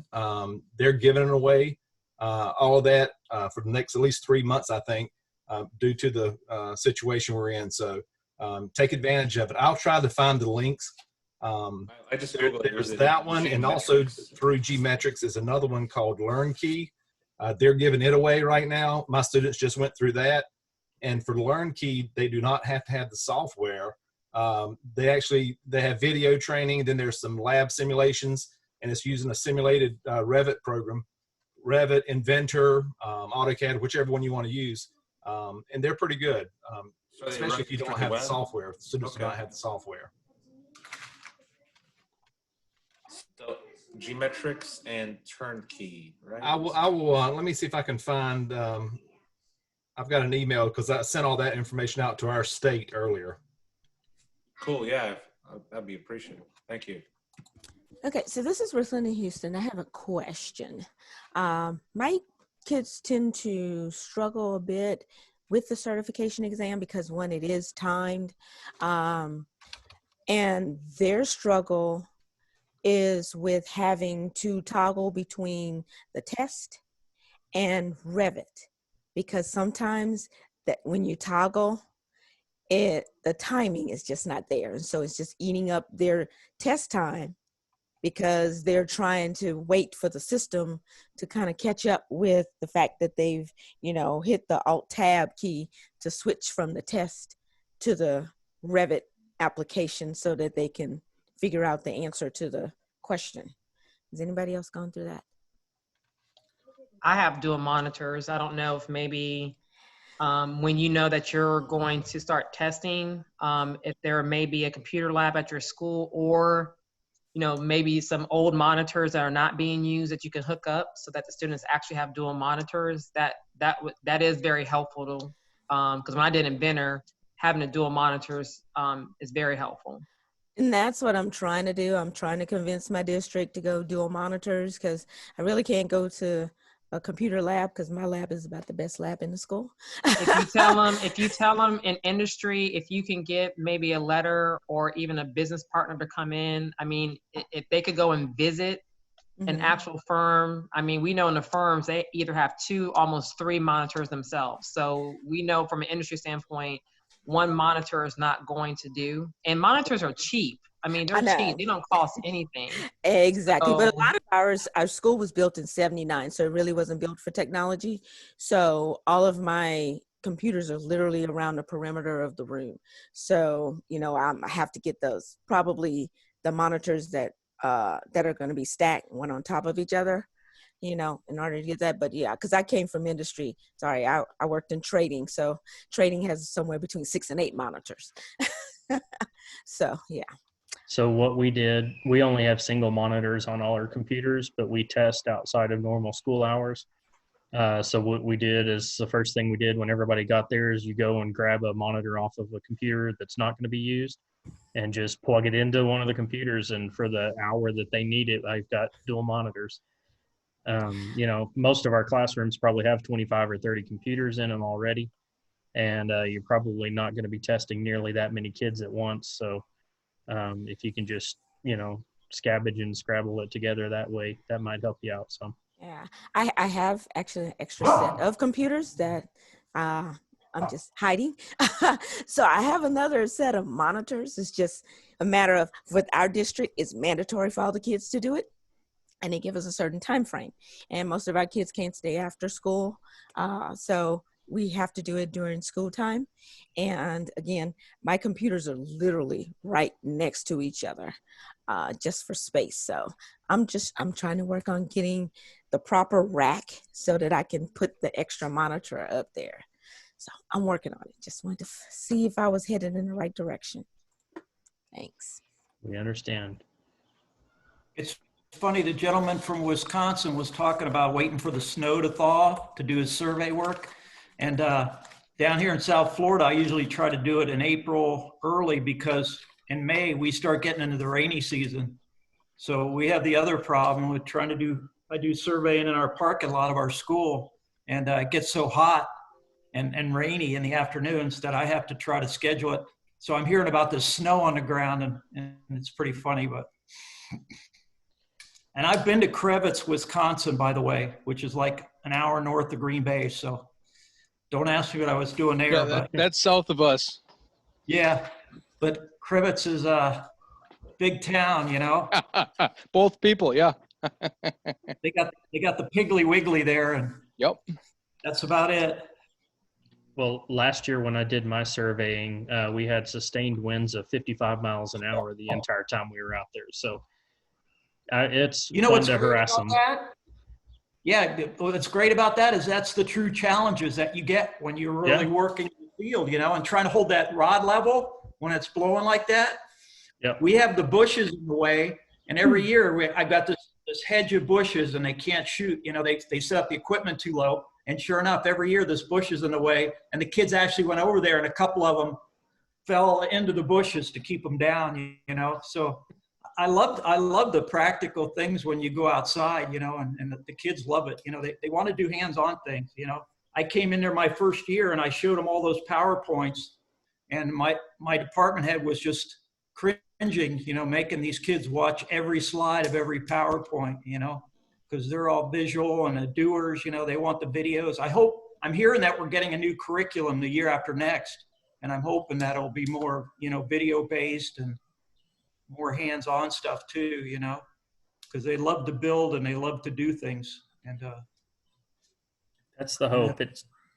They're giving it away. all of that for the next at least 3 months, I think, due to the situation we're in. So take advantage of it. I'll try to find the links. I just Googled it. There's that one, and also through G-Metrics is another one called LearnKey. They're giving it away right now. My students just went through that. And for LearnKey, they do not have to have the software. They have video training, then there's some lab simulations, and it's using a simulated Revit program, Revit, Inventor, AutoCAD, whichever one you want to use. And they're pretty good, especially if you don't have the software. The students do not have the software. So G-Metrics and Turnkey, right? I will let me see if I can find, I've got an email because I sent all that information out to our state earlier. Cool, yeah, that'd be appreciated. Thank you. Okay, so this is Ruthland in Houston. I have a question. My kids tend to struggle a bit with the certification exam because one, it is timed, and their struggle is with having to toggle between the test and Revit, because sometimes that when you toggle, the timing is just not there. And so it's just eating up their test time because they're trying to wait for the system to kind of catch up with the fact that they've, hit the Alt-Tab key to switch from the test to the Revit application so that they can figure out the answer to the question. Has anybody else gone through that? I have dual monitors. I don't know if maybe when you know that you're going to start testing, if there may be a computer lab at your school, or maybe some old monitors that are not being used that you can hook up so that the students actually have dual monitors. That is very helpful to, because when I did Inventor, having the dual monitors is very helpful. And that's what I'm trying to do. I'm trying to convince my district to go dual monitors because I really can't go to a computer lab because my lab is about the best lab in the school. If you tell them in industry, if you can get maybe a letter or even a business partner to come in, I mean, if they could go and visit an actual firm, I mean, we know in the firms, they either have 2, almost 3 monitors themselves. So we know from an industry standpoint, one monitor is not going to do. And monitors are cheap. I mean, they're cheap. They don't cost anything. Exactly. But a lot of our school was built in 79, so it really wasn't built for technology. So all of my computers are literally around the perimeter of the room. So, I have to get those, probably the monitors that are going to be stacked one on top of each other, in order to get that. But yeah, because I came from industry. Sorry, I worked in trading. So trading has somewhere between 6 and 8 monitors. So, yeah. So what we did, we only have single monitors on all our computers, but we test outside of normal school hours. So what we did is the first thing we did when everybody got there is you go and grab a monitor off of a computer that's not going to be used and just plug it into one of the computers. And for the hour that they need it, I've got dual monitors. Most of our classrooms probably have 25 or 30 computers in them already. And you're probably not going to be testing nearly that many kids at once. So if you can just, scabbage and scrabble it together that way, that might help you out some. Yeah, I have actually an extra set of computers that I'm just hiding. So I have another set of monitors. It's just a matter of, with our district, it's mandatory for all the kids to do it. And they give us a certain time frame. And most of our kids can't stay after school. So we have to do it during school time. And again, my computers are literally right next to each other, just for space. So I'm trying to work on getting the proper rack so that I can put the extra monitor up there. So I'm working on it. Just wanted to see if I was headed in the right direction. Thanks. We understand. It's funny, the gentleman from Wisconsin was talking about waiting for the snow to thaw to do his survey work. And down here in South Florida, I usually try to do it in April early because in May, we start getting into the rainy season. So we have the other problem with trying to I do surveying in our parking lot of our school, and it gets so hot and rainy in the afternoons that I have to try to schedule it. So I'm hearing about the snow on the ground, and it's pretty funny, but. And I've been to Crevitz, Wisconsin, by the way, which is like an hour north of Green Bay. So don't ask me what I was doing there. Yeah, But that's south of us. yeah, but Crivets is a big town, you know. Both people, yeah. They got the Piggly Wiggly there, and Yep. that's about it. Well, last year when I did my surveying, we had sustained winds of 55 miles an hour the entire time we were out there. So it's You know fun what's to great harass about them. that? Yeah, what's great about that is that's the true challenges that you get when you're really working in the field, you know, and trying to hold that rod level when it's blowing like that. Yep. We have the bushes in the way, and every year I've got this hedge of bushes, and they can't shoot. You know, they set up the equipment too low, and sure enough, every year this bush is in the way, and the kids actually went over there, and a couple of them fell into the bushes to keep them down. You know, so I love the practical things when you go outside. You know, and the kids love it. You know, they want to do hands-on things. You know, I came in there my first year, and I showed them all those PowerPoints, and my department head was just cringing, you know, making these kids watch every slide of every PowerPoint, you know, because they're all visual and the doers, you know, they want the videos. I'm hearing that we're getting a new curriculum the year after next, and I'm hoping that it'll be more, you know, video based and more hands-on stuff too, you know, because they love to build and they love to do things. And that's the hope.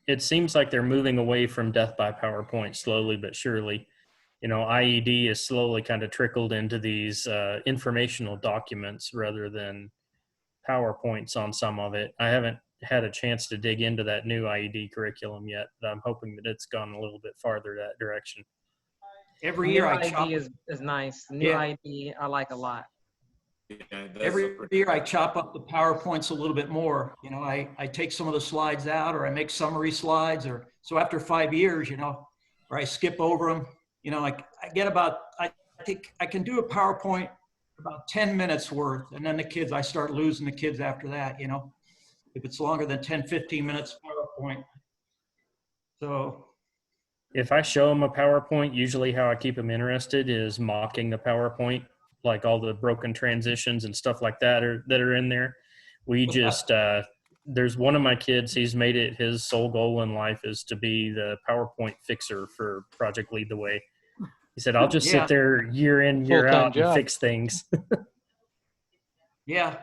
It seems like they're moving away from death by PowerPoint slowly but surely. You know, IED is slowly kind of trickled into these informational documents rather than PowerPoints on some of it. I haven't had a chance to dig into that new IED curriculum yet, but I'm hoping that it's gone a little bit farther that direction. every year IED is nice. The new IED I like a lot. Yeah, every year I chop up the PowerPoints a little bit more. You know, I take some of the slides out, or I make summary slides, or so after 5 years, you know, or I skip over them. You know, like I get about, I think I can do a PowerPoint about 10 minutes worth. And then I start losing the kids after that, you know, if it's longer than 10, 15 minutes PowerPoint. So. If I show them a PowerPoint, usually how I keep them interested is mocking the PowerPoint, like all the broken transitions and stuff like that are in there. We just, there's one of my kids, he's made it his sole goal in life is to be the PowerPoint fixer for Project Lead the Way. He said, I'll just sit there year in, year out and fix things. Yeah.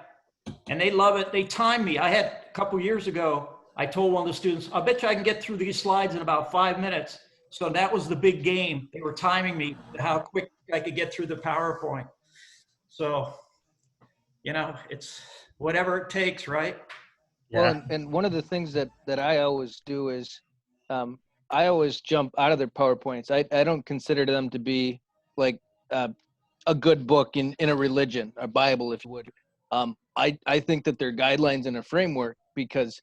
And they love it. They time me. I had a couple years ago, I told one of the students, I bet you I can get through these slides in about 5 minutes. So that was the big game. They were timing me how quick I could get through the PowerPoint. So, you know, it's whatever it takes, right? Yeah. Well, and one of the things that I always do is I always jump out of their PowerPoints. I don't consider them to be like a good book in a religion, a Bible, if you would. I think that they're guidelines and a framework because,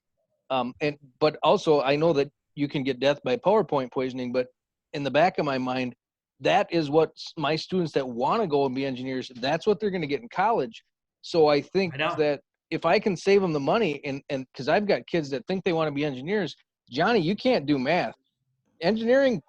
but also I know that you can get death by PowerPoint poisoning, but in the back of my mind, that is what my students that want to go and be engineers, that's what they're going to get in college. So I think that if I can save them the money and because I've got kids that think they want to be engineers, Johnny, you can't do math. Engineering,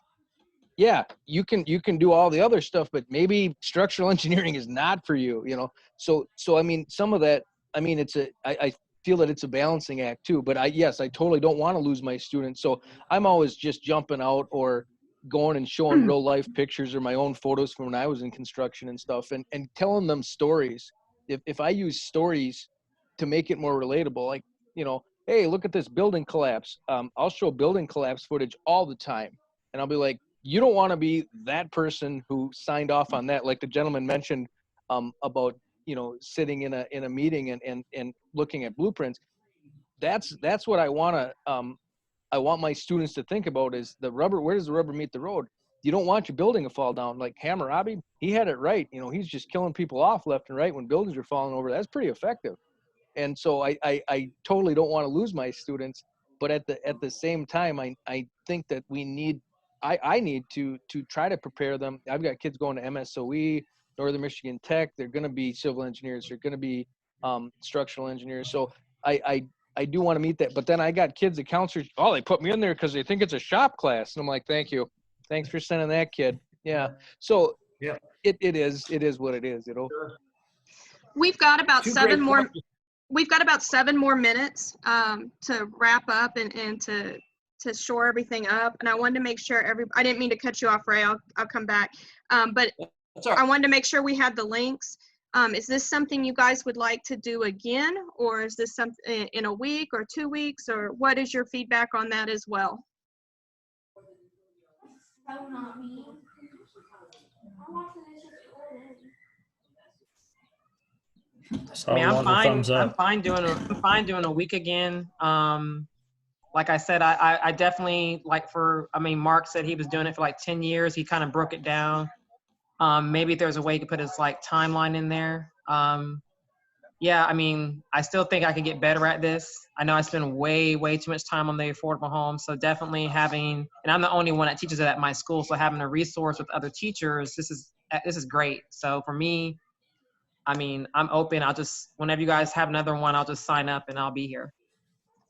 yeah, you can do all the other stuff, but maybe structural engineering is not for you, you know? So I mean, some of that, I mean, I feel that it's a balancing act too, but I totally don't want to lose my students. So I'm always just jumping out or going and showing real life pictures or my own photos from when I was in construction and stuff and telling them stories. If I use stories to make it more relatable, like, you know, hey, look at this building collapse. I'll show building collapse footage all the time. And I'll be like, you don't want to be that person who signed off on that. Like the gentleman mentioned about, you know, sitting in a meeting and looking at blueprints. That's what I want to, I want my students to think about is the rubber, where does the rubber meet the road? You don't want your building to fall down. Like Hammurabi, he had it right. You know, he's just killing people off left and right when buildings are falling over. That's pretty effective. And so I totally don't want to lose my students, but at the same time, I think that we need, I need to try to prepare them. I've got kids going to MSOE, Northern Michigan Tech. They're going to be civil engineers. They're going to be structural engineers. So I do want to meet that. But then I got kids, the counselors, oh, they put me in there because they think it's a shop class. And I'm like, thank you. Thanks for sending that kid. Yeah. So yeah, it is what it is, you know. We've got about 7 more. we've got about 7 more minutes to wrap up and to shore everything up. And I wanted to make sure I didn't mean to cut you off, Ray. I'll come back. But I wanted to make sure we had the links. Is this something you guys would like to do again, or is this something in a week or 2 weeks, or what is your feedback on that as well? I mean, I'm fine doing a week again. Like I said, I definitely Mark said he was doing it for like 10 years. He kind of broke it down. Maybe if there's a way he could put his like timeline in there. Yeah, I mean, I still think I could get better at this. I know I spend way too much time on the affordable home. So definitely and I'm the only one that teaches it at my school. So having a resource with other teachers, this is great. So for me, I mean, I'm open. Whenever you guys have another one, I'll just sign up and I'll be here.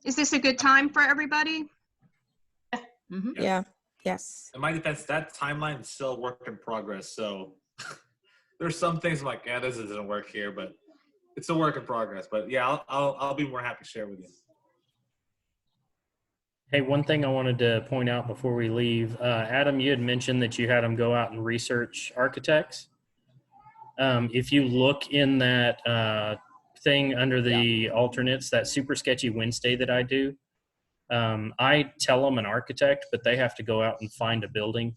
Is this a good time for everybody? Mm-hmm. Yeah. Yes. In my defense, that timeline is still a work in progress. So there's some things I'm like, yeah, this doesn't work here, but it's a work in progress. But yeah, I'll be more happy to share with you. Hey, one thing I wanted to point out before we leave, Adam, you had mentioned that you had them go out and research architects. If you look in that thing under the alternates, that super sketchy Wednesday that I do, I tell them an architect, but they have to go out and find a building.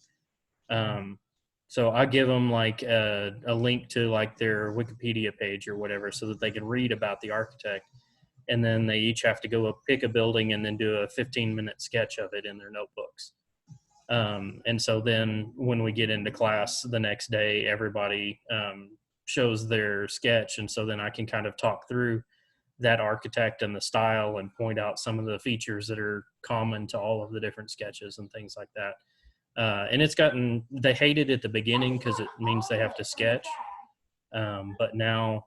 So I give them like a link to like their Wikipedia page or whatever so that they can read about the architect. And then they each have to go pick a building and then do a 15-minute sketch of it in their notebooks. And so then when we get into class the next day, everybody shows their sketch. And so then I can kind of talk through that architect and the style and point out some of the features that are common to all of the different sketches and things like that. And they hated it at the beginning because it means they have to sketch. But now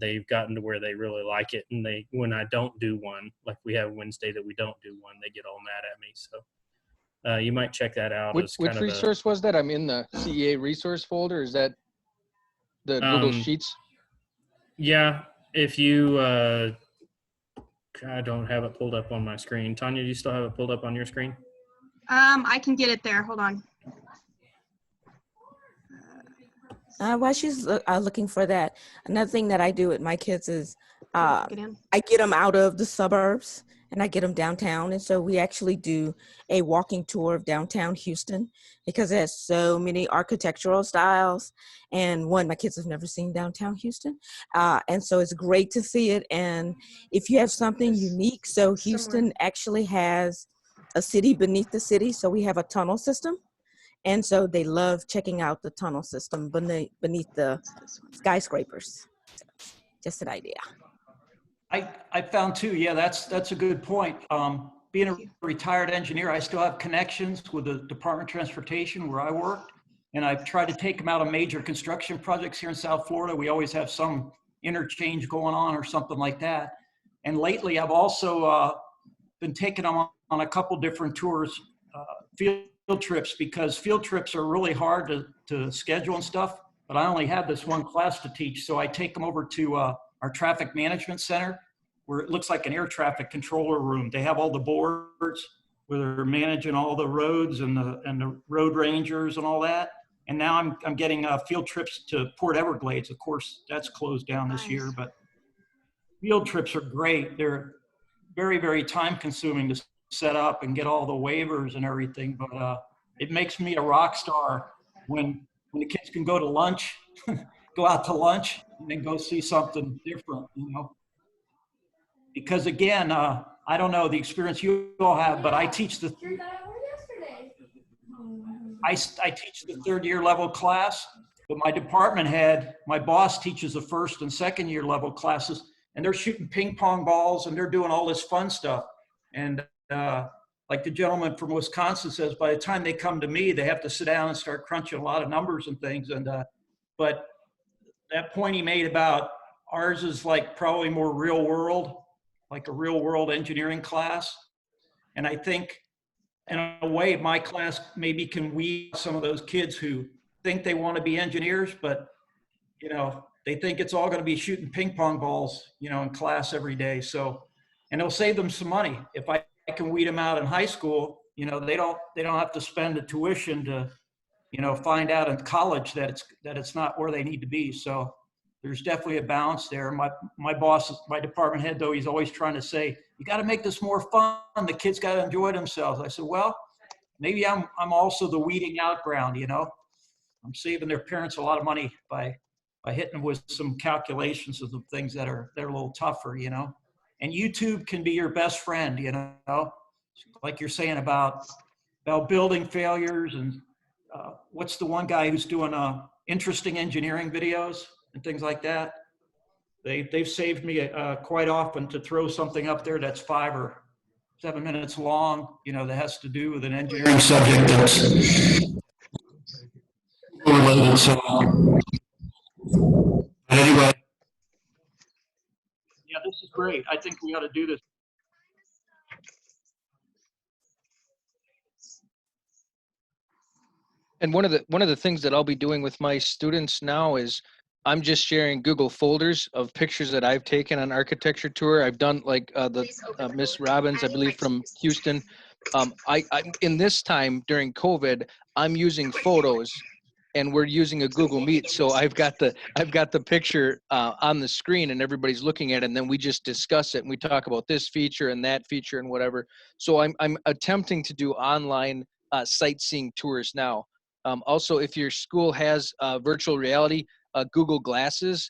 they've gotten to where they really like it. And when I don't do one, like we have Wednesday that we don't do one, they get all mad at me. So you might check that out. Which resource was that? I'm in the CEA resource folder. Is that the Google Sheets? Yeah. If you, I don't have it pulled up on my screen. Tanya, do you still have it pulled up on your screen? I can get it there. Hold on. While she's looking for that, another thing that I do with my kids is I get them out of the suburbs and I get them downtown. And so we actually do a walking tour of downtown Houston because it has so many architectural styles. And my kids have never seen downtown Houston. And so it's great to see it. And if you have something unique, so Houston actually has a city beneath the city. So we have a tunnel system. And so they love checking out the tunnel system beneath the skyscrapers. Just an idea. I found too, yeah, that's a good point. Being a retired engineer, I still have connections with the Department of Transportation where I worked. And I've tried to take them out of major construction projects here in South Florida. We always have some interchange going on or something like that. And lately I've also been taking them on a couple different tours, field trips, because field trips are really hard to schedule and stuff, but I only have this one class to teach. So I take them over to our traffic management center where it looks like an air traffic controller room. They have all the boards where they're managing all the roads and the road rangers and all that. And now I'm getting field trips to Port Everglades. Of course, that's closed down this year, but field trips are great. They're very, very time consuming to set up and get all the waivers and everything, but it makes me a rock star when the kids can go to lunch, go out to lunch, and then go see something different, you know. Because again, I don't know the experience you all have, but I teach the third year level class, but my department head, my boss teaches the first and second year level classes, and they're shooting ping pong balls and they're doing all this fun stuff. And like the gentleman from Wisconsin says, by the time they come to me, they have to sit down and start crunching a lot of numbers and things. And but that point he made about ours is like probably more real world, like a real world engineering class. And I think in a way, my class maybe can weed some of those kids who think they want to be engineers, but you know, they think it's all going to be shooting ping pong balls, you know, in class every day. So, and it'll save them some money. If I can weed them out in high school, you know, they don't have to spend the tuition to, you know, find out in college that it's not where they need to be. So there's definitely a balance there. My boss, my department head, though, he's always trying to say, you got to make this more fun. The kids got to enjoy themselves. I said, well, maybe I'm also the weeding out ground, you know. I'm saving their parents a lot of money by hitting them with some calculations of the things that are a little tougher, you know. And YouTube can be your best friend, you know, like you're saying about building failures and what's the one guy who's doing interesting engineering videos and things like that. They've saved me quite often to throw something up there that's 5 or 7 minutes long, you know, that has to do with an engineering subject that's related. So, anyway, yeah, this is great. I think we ought to do this. And one of the things that I'll be doing with my students now is I'm just sharing Google folders of pictures that I've taken on architecture tour. I've done like the Miss Robbins, I believe, from Houston. I in this time during COVID, I'm using photos, and we're using a Google Meet. So I've got the picture on the screen, and everybody's looking at it, and then we just discuss it, and we talk about this feature and that feature and whatever. So I'm attempting to do online sightseeing tours now. Also, if your school has virtual reality, Google Glasses,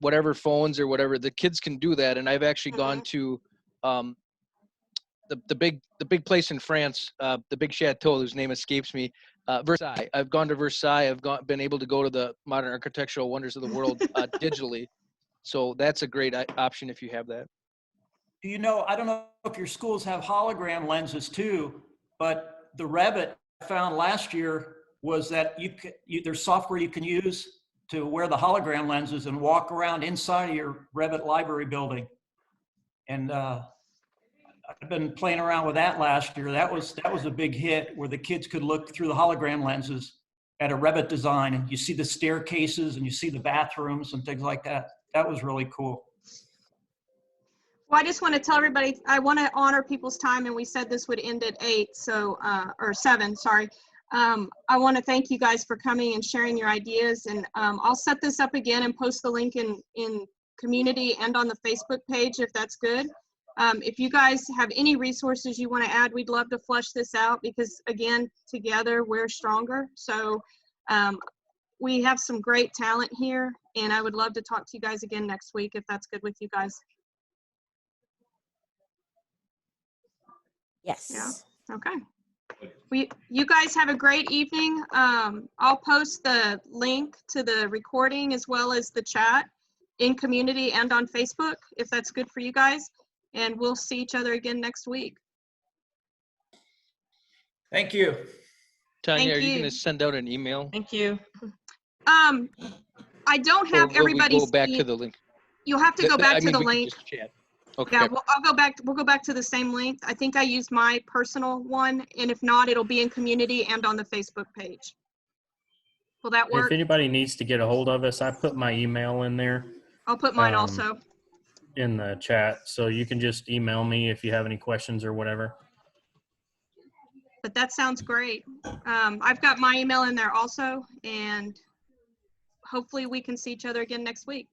whatever phones or whatever, the kids can do that. And I've actually gone to the big place in France, the big chateau whose name escapes me, Versailles. I've gone to Versailles. Been able to go to the modern architectural wonders of the world digitally. So that's a great option if you have that. Do you know, I don't know if your schools have hologram lenses too, but the Revit I found last year was that there's software you can use to wear the hologram lenses and walk around inside of your Revit library building. And I've been playing around with that last year. That was a big hit where the kids could look through the hologram lenses at a Revit design, and you see the staircases and you see the bathrooms and things like that. That was really cool. Well, I just want to tell everybody, I want to honor people's time, and we said this would end at 8, so, or 7, sorry. I want to thank you guys for coming and sharing your ideas, and I'll set this up again and post the link in community and on the Facebook page if that's good. If you guys have any resources you want to add, we'd love to flush this out because, again, together we're stronger. So we have some great talent here, and I would love to talk to you guys again next week if that's good with you guys. Yes. Yeah. Okay. You guys have a great evening. I'll post the link to the recording as well as the chat in community and on Facebook if that's good for you guys. And we'll see each other again next week. Thank you. Tanya, are you going to send out an email? Thank you. I don't have everybody's. Go back to the link. You'll have to go back to the link. Just chat. Okay. Yeah, we'll go back to the same link. I think I used my personal one, and if not, it'll be in community and on the Facebook page. Will that work? If anybody needs to get a hold of us, I put my email in there. I'll put mine also. In the chat, so you can just email me if you have any questions or whatever. But that sounds great. I've got my email in there also, and hopefully we can see each other again next week.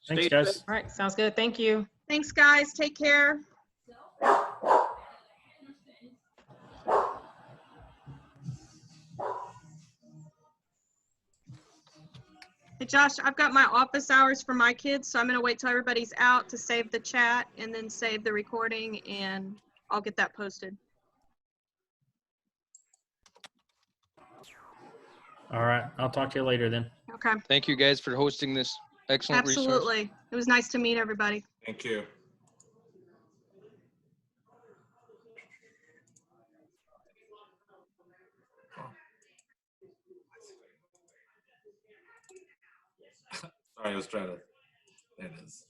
Thanks, guys. All right, sounds good. Thank you. Thanks, guys. Take care. Hey, Josh, I've got my office hours for my kids, so I'm going to wait till everybody's out to save the chat and then save the recording, and I'll get that posted. All right. I'll talk to you later then. Okay. Thank you guys for hosting this excellent resource. Absolutely. It was nice to meet everybody. Thank you. Sorry, I was trying to, there it is.